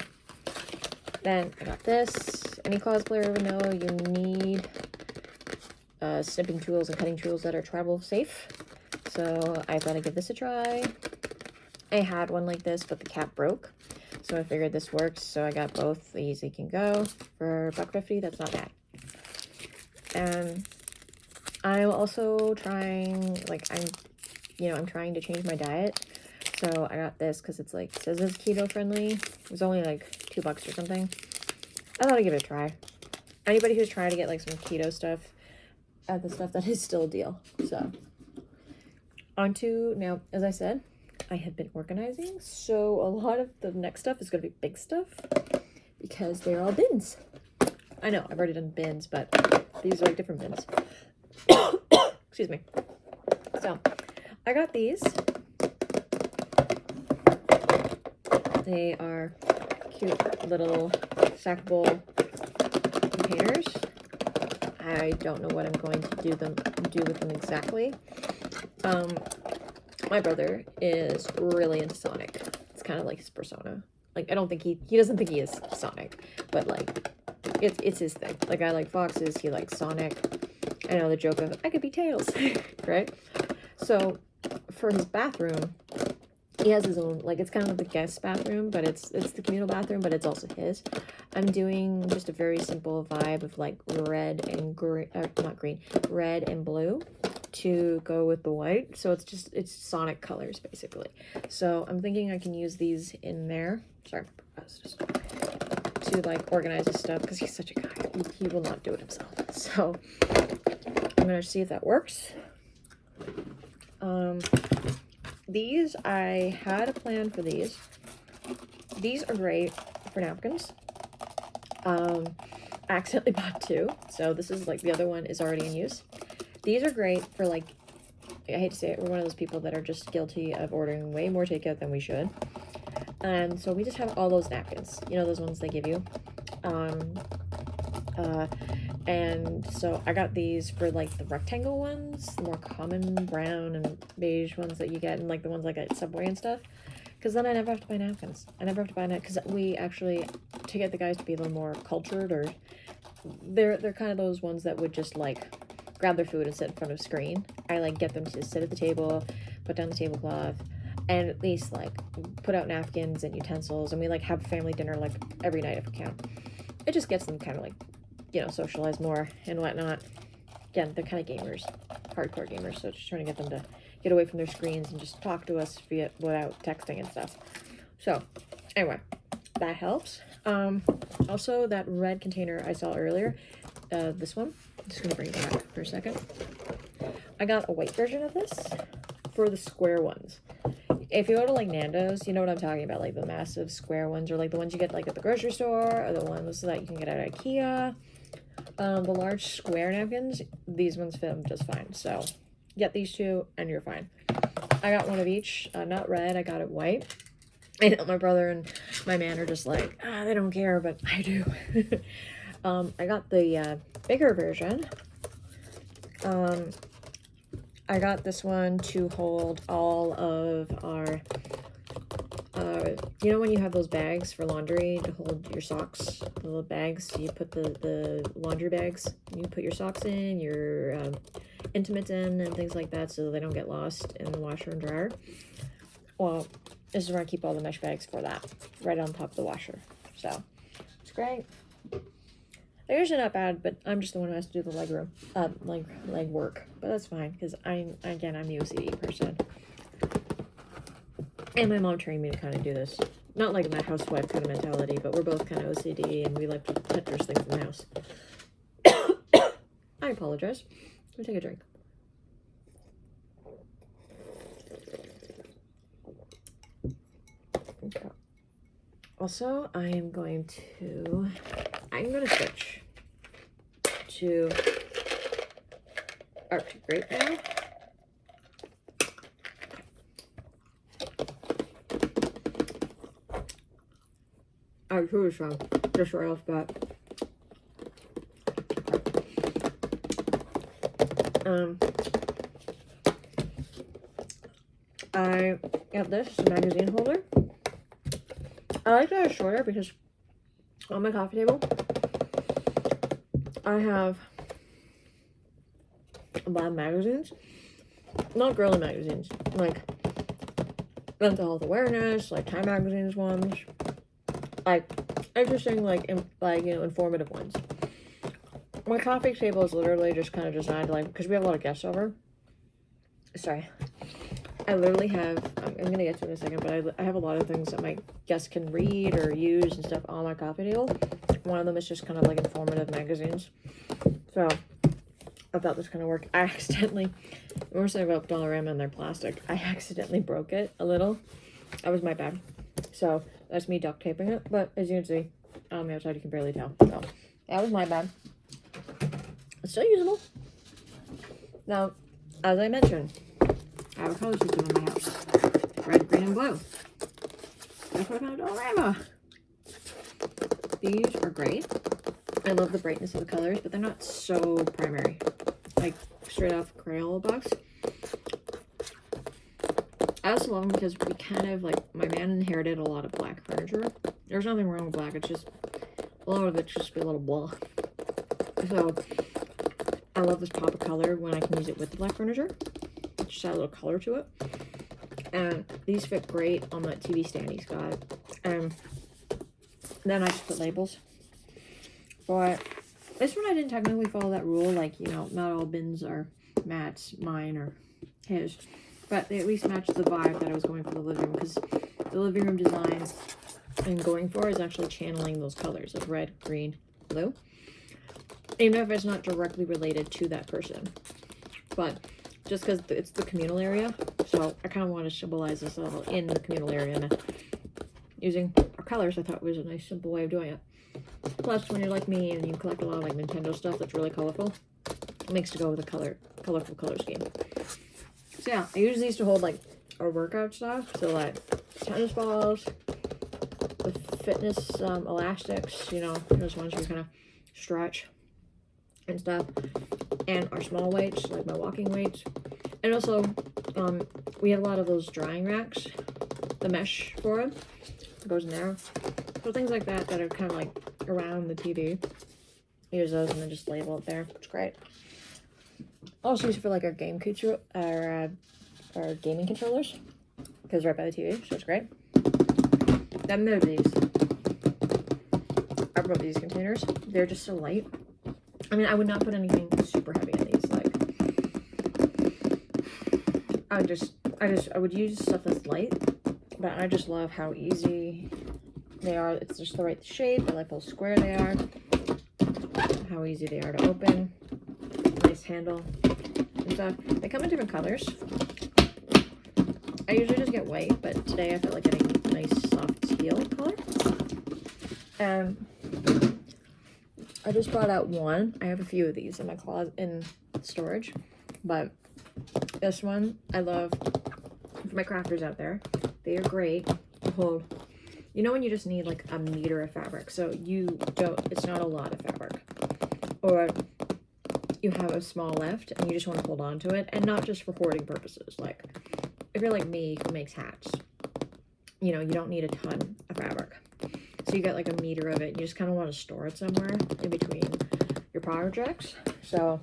then I got this. Any cosplayer would know you need snipping tools and cutting tools that are travel safe. So I thought I'd give this a try. I had one like this, but the cap broke. So I figured this works. So I got both. The easy can go for $1.50. That's not bad. And I'm also trying, like, I'm trying to change my diet. So I got this because it's like, it says it's keto friendly. It was only like $2 or something. I thought I'd give it a try. Anybody who's trying to get like some keto stuff, the stuff that is still a deal. So on to, now, as I said, I have been organizing. So a lot of the next stuff is going to be big stuff because they're all bins. I know I've already done bins, but these are like different bins. Excuse me. So I got these. They are cute little stackable containers. I don't know what I'm going to do with them exactly. My brother is really into Sonic. It's kind of like his persona. Like, I don't think he doesn't think he is Sonic, but like it's his thing. Like, I like foxes, he likes Sonic. I know the joke of I could be Tails, right? So for his bathroom, he has his own, like, it's kind of like the guest bathroom, but it's the communal bathroom, but it's also his. I'm doing just a very simple vibe of like red and green, not green, red and blue to go with the white. So it's Sonic colors basically. So I'm thinking I can use these in there. Sorry, to like organize his stuff, because he's such a guy. He will not do it himself. So I'm gonna see if that works. These, I had a plan for these. These are great for napkins. I accidentally bought two, so this is like, the other one is already in use. These are great for like, I hate to say it, we're one of those people that are just guilty of ordering way more takeout than we should. And so we just have all those napkins, you know, those ones they give you. And so I got these for like the rectangle ones, the more common brown and beige ones that you get, and like the ones like at Subway and stuff. Because then I never have to buy napkins. I never have to buy napkins, because we actually, to get the guys to be a little more cultured, or they're kind of those ones that would just like grab their food and sit in front of a screen. I like get them to sit at the table, put down the tablecloth, and at least like put out napkins and utensils, and we like have family dinner like every night if we can. It just gets them kind of like, you know, socialize more and whatnot. Again, they're kind of gamers, hardcore gamers, so just trying to get them to get away from their screens and just talk to us without texting and stuff. So anyway, that helps. Also that red container I saw earlier, this one, I'm just gonna bring it back for a second. I got a white version of this for the square ones. If you go to like Nando's, you know what I'm talking about, like the massive square ones, or like the ones you get like at the grocery store, or the ones that you can get at IKEA. The large square napkins, these ones fit them just fine. So get these two and you're fine. I got one of each, not red, I got it white. I know my brother and my man are just like, they don't care, but I do. I got the bigger version. I got this one to hold all of our, you know when you have those bags for laundry to hold your socks, the little bags, you put the laundry bags, you put your socks in, your intimates in, and things like that so they don't get lost in the washer and dryer. Well, this is where I keep all the mesh bags for that, right on top of the washer. So, it's great. They're usually not bad, but I'm just the one who has to do the leg work. But that's fine, because I'm the OCD person. And my mom trained me to kind of do this. Not like my housewife kind of mentality, but we're both kind of OCD, and we like to Tetris things in the house. I apologize. Let me take a drink. Okay. Also, I'm going to switch to Arctic Grape now. I truly strong, just right off the bat. I got this, it's a magazine holder. I like that it's shorter because on my coffee table, I have a lot of magazines. Not girly magazines, like mental health awareness, like Time Magazine's ones, like interesting, like you know, informative ones. My coffee table is literally just kind of designed like, because we have a lot of guests over. Sorry. I literally have, I'm going to get to it in a second, but I have a lot of things that my guests can read or use and stuff on my coffee table. One of them is just kind of like informative magazines. So, I thought this kind of worked. I accidentally, we were saying about Dollarama and their plastic. I accidentally broke it a little. That was my bad. So, that's me duct taping it. But as you can see, on the outside you can barely tell. So, that was my bad. It's still usable. Now, as I mentioned, I have a color system in my house. Red, green, and blue. That's what I found at Dollarama. These are great. I love the brightness of the colors, but they're not so primary. Like, straight off Crayola box. I also love them because we kind of, like, my man inherited a lot of black furniture. There's nothing wrong with black, it's just, a lot of it's just a little blah. So, I love this pop of color when I can use it with the black furniture. It just adds a little color to it. And these fit great on that TV stand he's got. And then I just put labels. But this one I didn't technically follow that rule. Like, you know, not all bins are Matt's, mine, or his. But they at least match the vibe that I was going for the living room. Because the living room design I'm going for is actually channeling those colors of red, green, blue. Even if it's not directly related to that person. But just because it's the communal area, so I kind of want to symbolize this all in the communal area, and using our colors I thought was a nice simple way of doing it. Plus, when you're like me and you collect a lot of like Nintendo stuff that's really colorful, it makes to go with a colorful color scheme. So yeah, I use these to hold like our workout stuff, so like tennis balls, the fitness elastics, you know, those ones you kind of stretch and stuff, and our small weights, like my walking weights. And also, we have a lot of those drying racks, the mesh for it goes in there. So things like that that are kind of like around the TV. Use those and then just label it there. It's great. I'll also use it for like our game control, our gaming controllers, because right by the TV, so it's great. Then there are these. I brought these containers. They're just so light. I mean, I would not put anything super heavy in these. Like, I would use stuff that's light, but I just love how easy they are. It's just the right shape. I like how square they are. How easy they are to open. Nice handle and stuff. They come in different colors. I usually just get white, but today I felt like getting a nice soft teal color. I just brought out one. I have a few of these in my closet in storage, but this one I love for my crafters out there. They are great to hold. You know when you just need like a meter of fabric, so it's not a lot of fabric, or you have a small left and you just want to hold on to it, and not just for hoarding purposes. Like if you're like me who makes hats, you know, you don't need a ton of fabric. So you get like a meter of it, and you just kind of want to store it somewhere in between your projects. So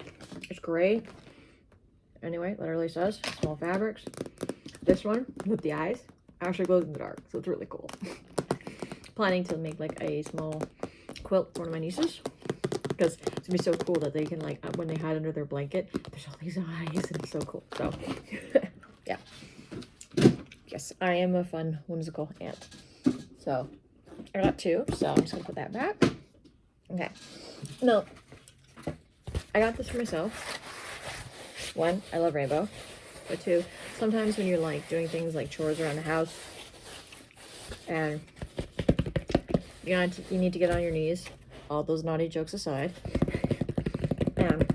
it's great. Anyway, literally says small fabrics. This one with the eyes actually glows in the dark, so it's really cool. Planning to make like a small quilt for one of my nieces, because it's gonna be so cool that they can like, when they hide under their blanket, there's all these eyes, and it's so cool. So yeah, yes, I am a fun whimsical aunt. So I got two, so I'm just gonna put that back. Okay, no, I got this for myself. One, I love rainbow. But two, sometimes when you're like doing things like chores around the house, and you need to get on your knees, all those naughty jokes aside, and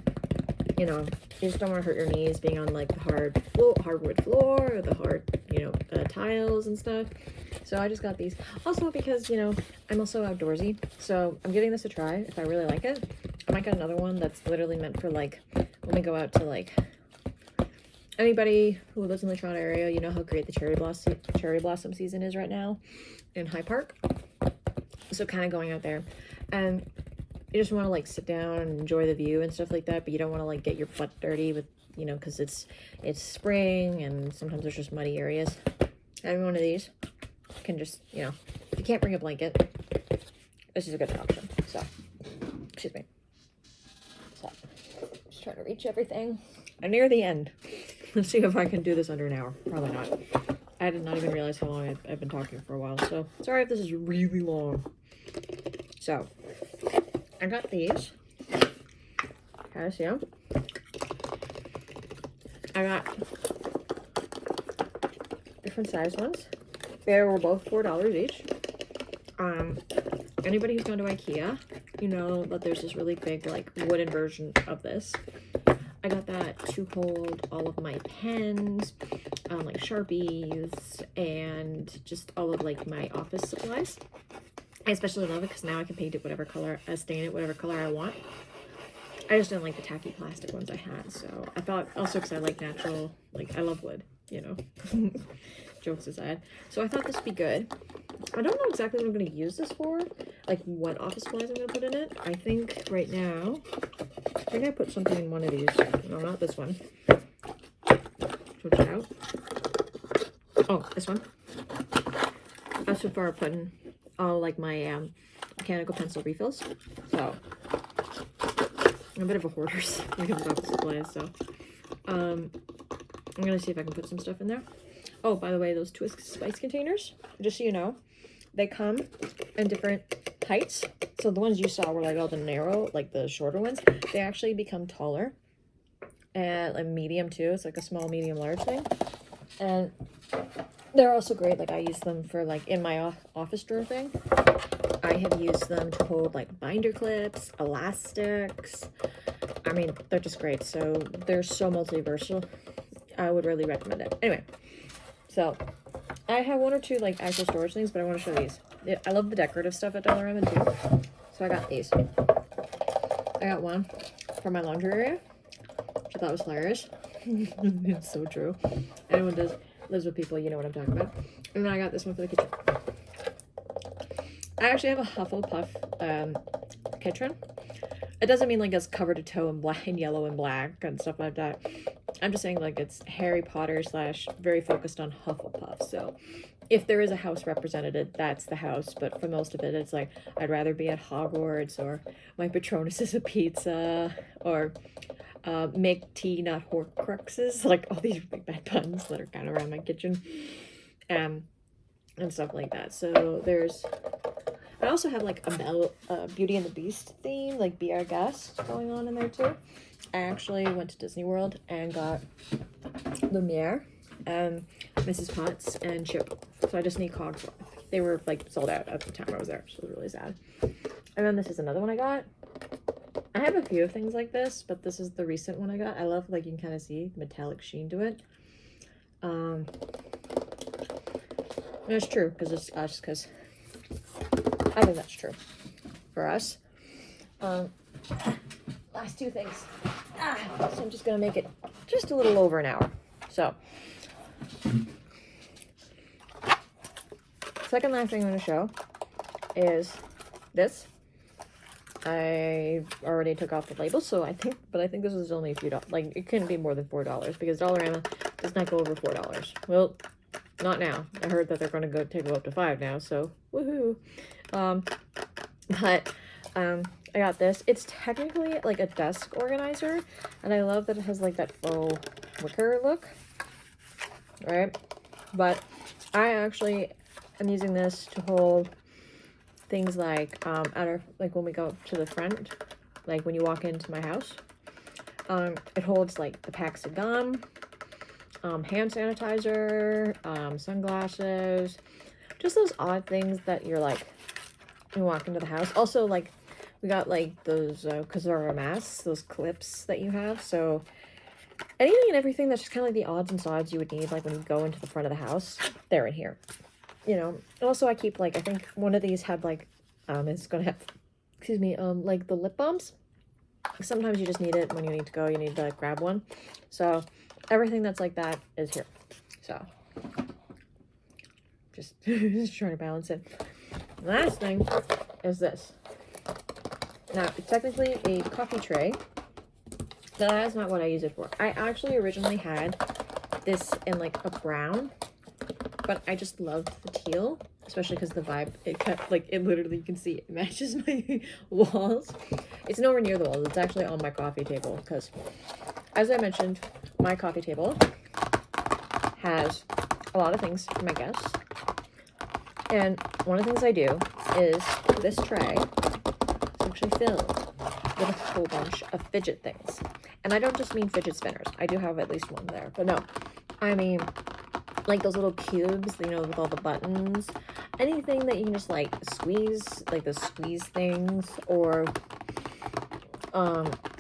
you know, you just don't want to hurt your knees being on like the hardwood floor, or the hard, you know, tiles and stuff. So I just got these. Also because, you know, I'm also outdoorsy, so I'm giving this a try. If I really like it, I might get another one that's literally meant for like when we go out to like, anybody who lives in the Toronto area, you know how great the cherry blossom season is right now in High Park. So kind of going out there, and you just want to like sit down and enjoy the view and stuff like that, but you don't want to like get your butt dirty with, you know, because it's spring and sometimes there's just muddy areas. Having one of these can just, you know, if you can't bring a blanket, this is a good option. So, excuse me. So, just trying to reach everything. I'm near the end. Let's see if I can do this under an hour. Probably not. I did not even realize how long I've been talking for a while, so sorry if this is really long. So, I got these. Kind of see them. I got different size ones. They were both $4 each. Anybody who's gone to IKEA, you know that there's this really big like wooden version of this. I got that to hold all of my pens, like Sharpies, and just all of like my office supplies. I especially love it because now I can paint it whatever color, stain it whatever color I want. I just didn't like the tacky plastic ones I had, so I thought, also because I like natural, like I love wood, you know. Jokes aside. So I thought this would be good. I don't know exactly what I'm going to use this for, like what office supplies I'm going to put in it. I think right now, I think I put something in one of these. No, not this one. Switch it out. Oh, this one. That's so far putting all like my mechanical pencil refills. So I'm a bit of a hoarder when it comes to office supplies. So I'm gonna see if I can put some stuff in there. Oh, by the way, those Twist Spice containers, just so you know, they come in different heights. So the ones you saw were like all the narrow, like the shorter ones. They actually become taller and like medium too. It's like a small, medium, large thing. And they're also great. Like I use them for like in my office drawer thing. I have used them to hold like binder clips, elastics. I mean, they're just great. So they're so multi-versatile. I would really recommend it. Anyway, so I have one or two like actual storage things, but I want to show these. I love the decorative stuff at Dollarama too. So I got these. I got one for my laundry area, which I thought was hilarious. It's so true. Anyone lives with people, you know what I'm talking about. And then I got this one for the kitchen. I actually have a Hufflepuff kitchen. It doesn't mean like it's covered to toe in black and yellow and black and stuff like that. I'm just saying like it's Harry Potter slash very focused on Hufflepuff. So if there is a house represented, that's the house. But for most of it, it's like I'd rather be at Hogwarts, or my Patronus is a pizza, or make tea, not Horcruxes. Like all these really bad puns that are kind of around my kitchen, and stuff like that. So there's. I also have like a Beauty and the Beast theme, like Be Our Guest going on in there too. I actually went to Disney World and got Lumiere and Mrs. Potts and Chip. So I just need Cogsworth. They were like sold out at the time I was there, so it was really sad. And then this is another one I got. I have a few of things like this, but this is the recent one I got. I love, like, you can kind of see metallic sheen to it. And it's true because it's us, because I think that's true for us. Last two things. So I'm just gonna make it just a little over an hour. So, second last thing I'm gonna show is this. I already took off the label, so I think this is only a few dollars. Like, it couldn't be more than $4 because Dollarama does not go over $4. Well, not now. I heard that they're going to go up to $5 now, so woohoo. I got this. It's technically like a desk organizer, and I love that it has like that faux wicker look, right? But I actually am using this to hold things like like when we go to the front, like when you walk into my house. It holds like the packs of gum, hand sanitizer, sunglasses, just those odd things that you're like, you walk into the house. Also, like, we got like those Kazara masks, those clips that you have. So anything and everything that's just kind of like the odds and sods you would need, like when you go into the front of the house, they're in here. You know, also I keep like, I think one of these had like, it's gonna have, excuse me, like the lip balms. Sometimes you just need it when you need to go, you need to like, grab one. So everything that's like that is here. So just trying to balance it. Last thing is this. Now, it's technically a coffee tray. That is not what I use it for. I actually originally had this in like a brown, but I just loved the teal, especially because the vibe, it kept, like, it literally, you can see it matches my walls. It's nowhere near the walls. It's actually on my coffee table because, as I mentioned, my coffee table has a lot of things for my guests. And one of the things I do is this tray is actually filled with a whole bunch of fidget things. And I don't just mean fidget spinners. I do have at least one there. But no, I mean like those little cubes, you know, with all the buttons. Anything that you can just like squeeze, like the squeeze things, or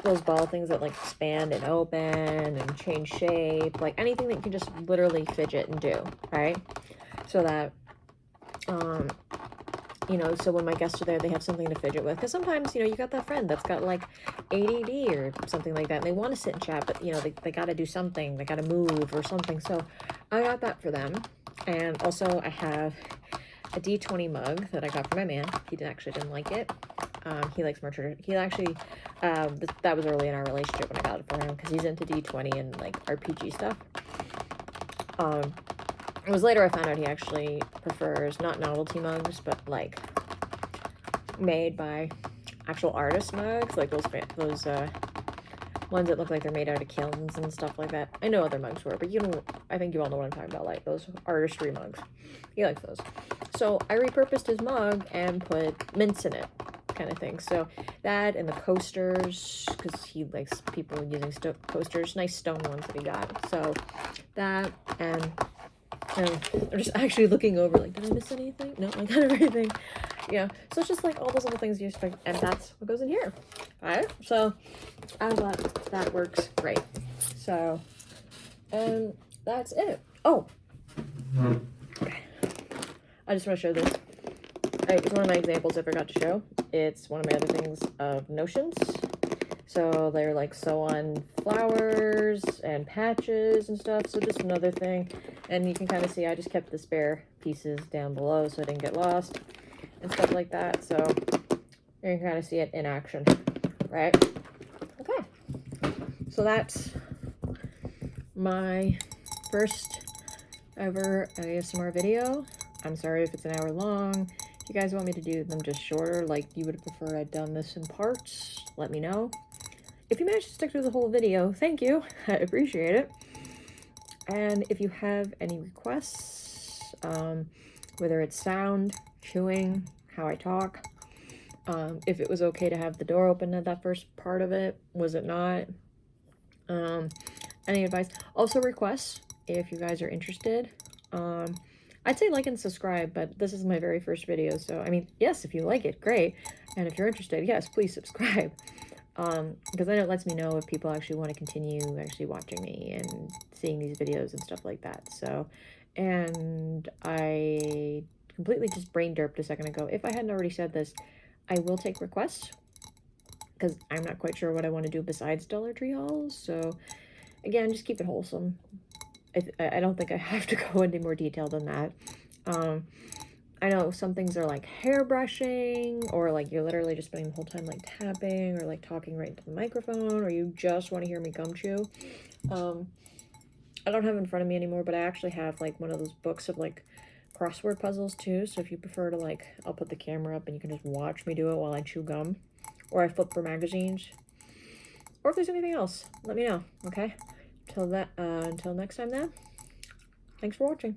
those ball things that like expand and open and change shape. Like anything that you can just literally fidget and do, right? So that you know, so when my guests are there, they have something to fidget with. Because sometimes, you know, you got that friend that's got like ADD or something like that, and they want to sit and chat, but, you know, they got to do something. They got to move or something. So I got that for them. And also I have a D20 mug that I got for my man. He didn't like it. He likes Merchant. He actually, that was early in our relationship when I got it for him, because he's into D20 and like RPG stuff. It was later I found out he actually prefers not novelty mugs, but like made by actual artist mugs, like those ones that look like they're made out of kilns and stuff like that. I know other mugs were, but you know, I think you all know what I'm talking about, like those artistry mugs. He likes those. So I repurposed his mug and put mints in it, kind of thing. So that and the coasters, because he likes people using coasters, nice stone ones that he got. So that, and I'm just actually looking over, like, did I miss anything? No, I got everything. Yeah, so it's just like all those little things you expect, and that's what goes in here. Alright, so I thought that works great. So, and that's it. Oh, okay. I just want to show this. Alright, it's one of my examples I forgot to show. It's one of my other things of notions. So they're like sew on flowers and patches and stuff. So just another thing. And you can kind of see I just kept the spare pieces down below so I didn't get lost and stuff like that. So you can kind of see it in action, right? Okay. So that's my first ever ASMR video. I'm sorry if it's an hour long. If you guys want me to do them just shorter, like you would prefer I'd done this in parts, let me know. If you managed to stick through the whole video, thank you. I appreciate it. And if you have any requests, whether it's sound, chewing, how I talk, if it was okay to have the door open at that first part of it, was it not? Any advice? Also requests, if you guys are interested. I'd say like and subscribe, but this is my very first video, so I mean, yes, if you like it, great. And if you're interested, yes, please subscribe. Because then it lets me know if people actually want to continue actually watching me and seeing these videos and stuff like that. So, and I completely just brain derped a second ago. If I hadn't already said this, I will take requests because I'm not quite sure what I want to do besides Dollar Tree hauls. So again, just keep it wholesome. I don't think I have to go into more detail than that. I know some things are like hair brushing, or like you're literally just spending the whole time like tapping or like talking right into the microphone, or you just want to hear me gum chew. I don't have it in front of me anymore, but I actually have like one of those books of like crossword puzzles too. So if you prefer to like, I'll put the camera up and you can just watch me do it while I chew gum, or I flip for magazines, or if there's anything else, let me know. Okay. Until next time then, thanks for watching.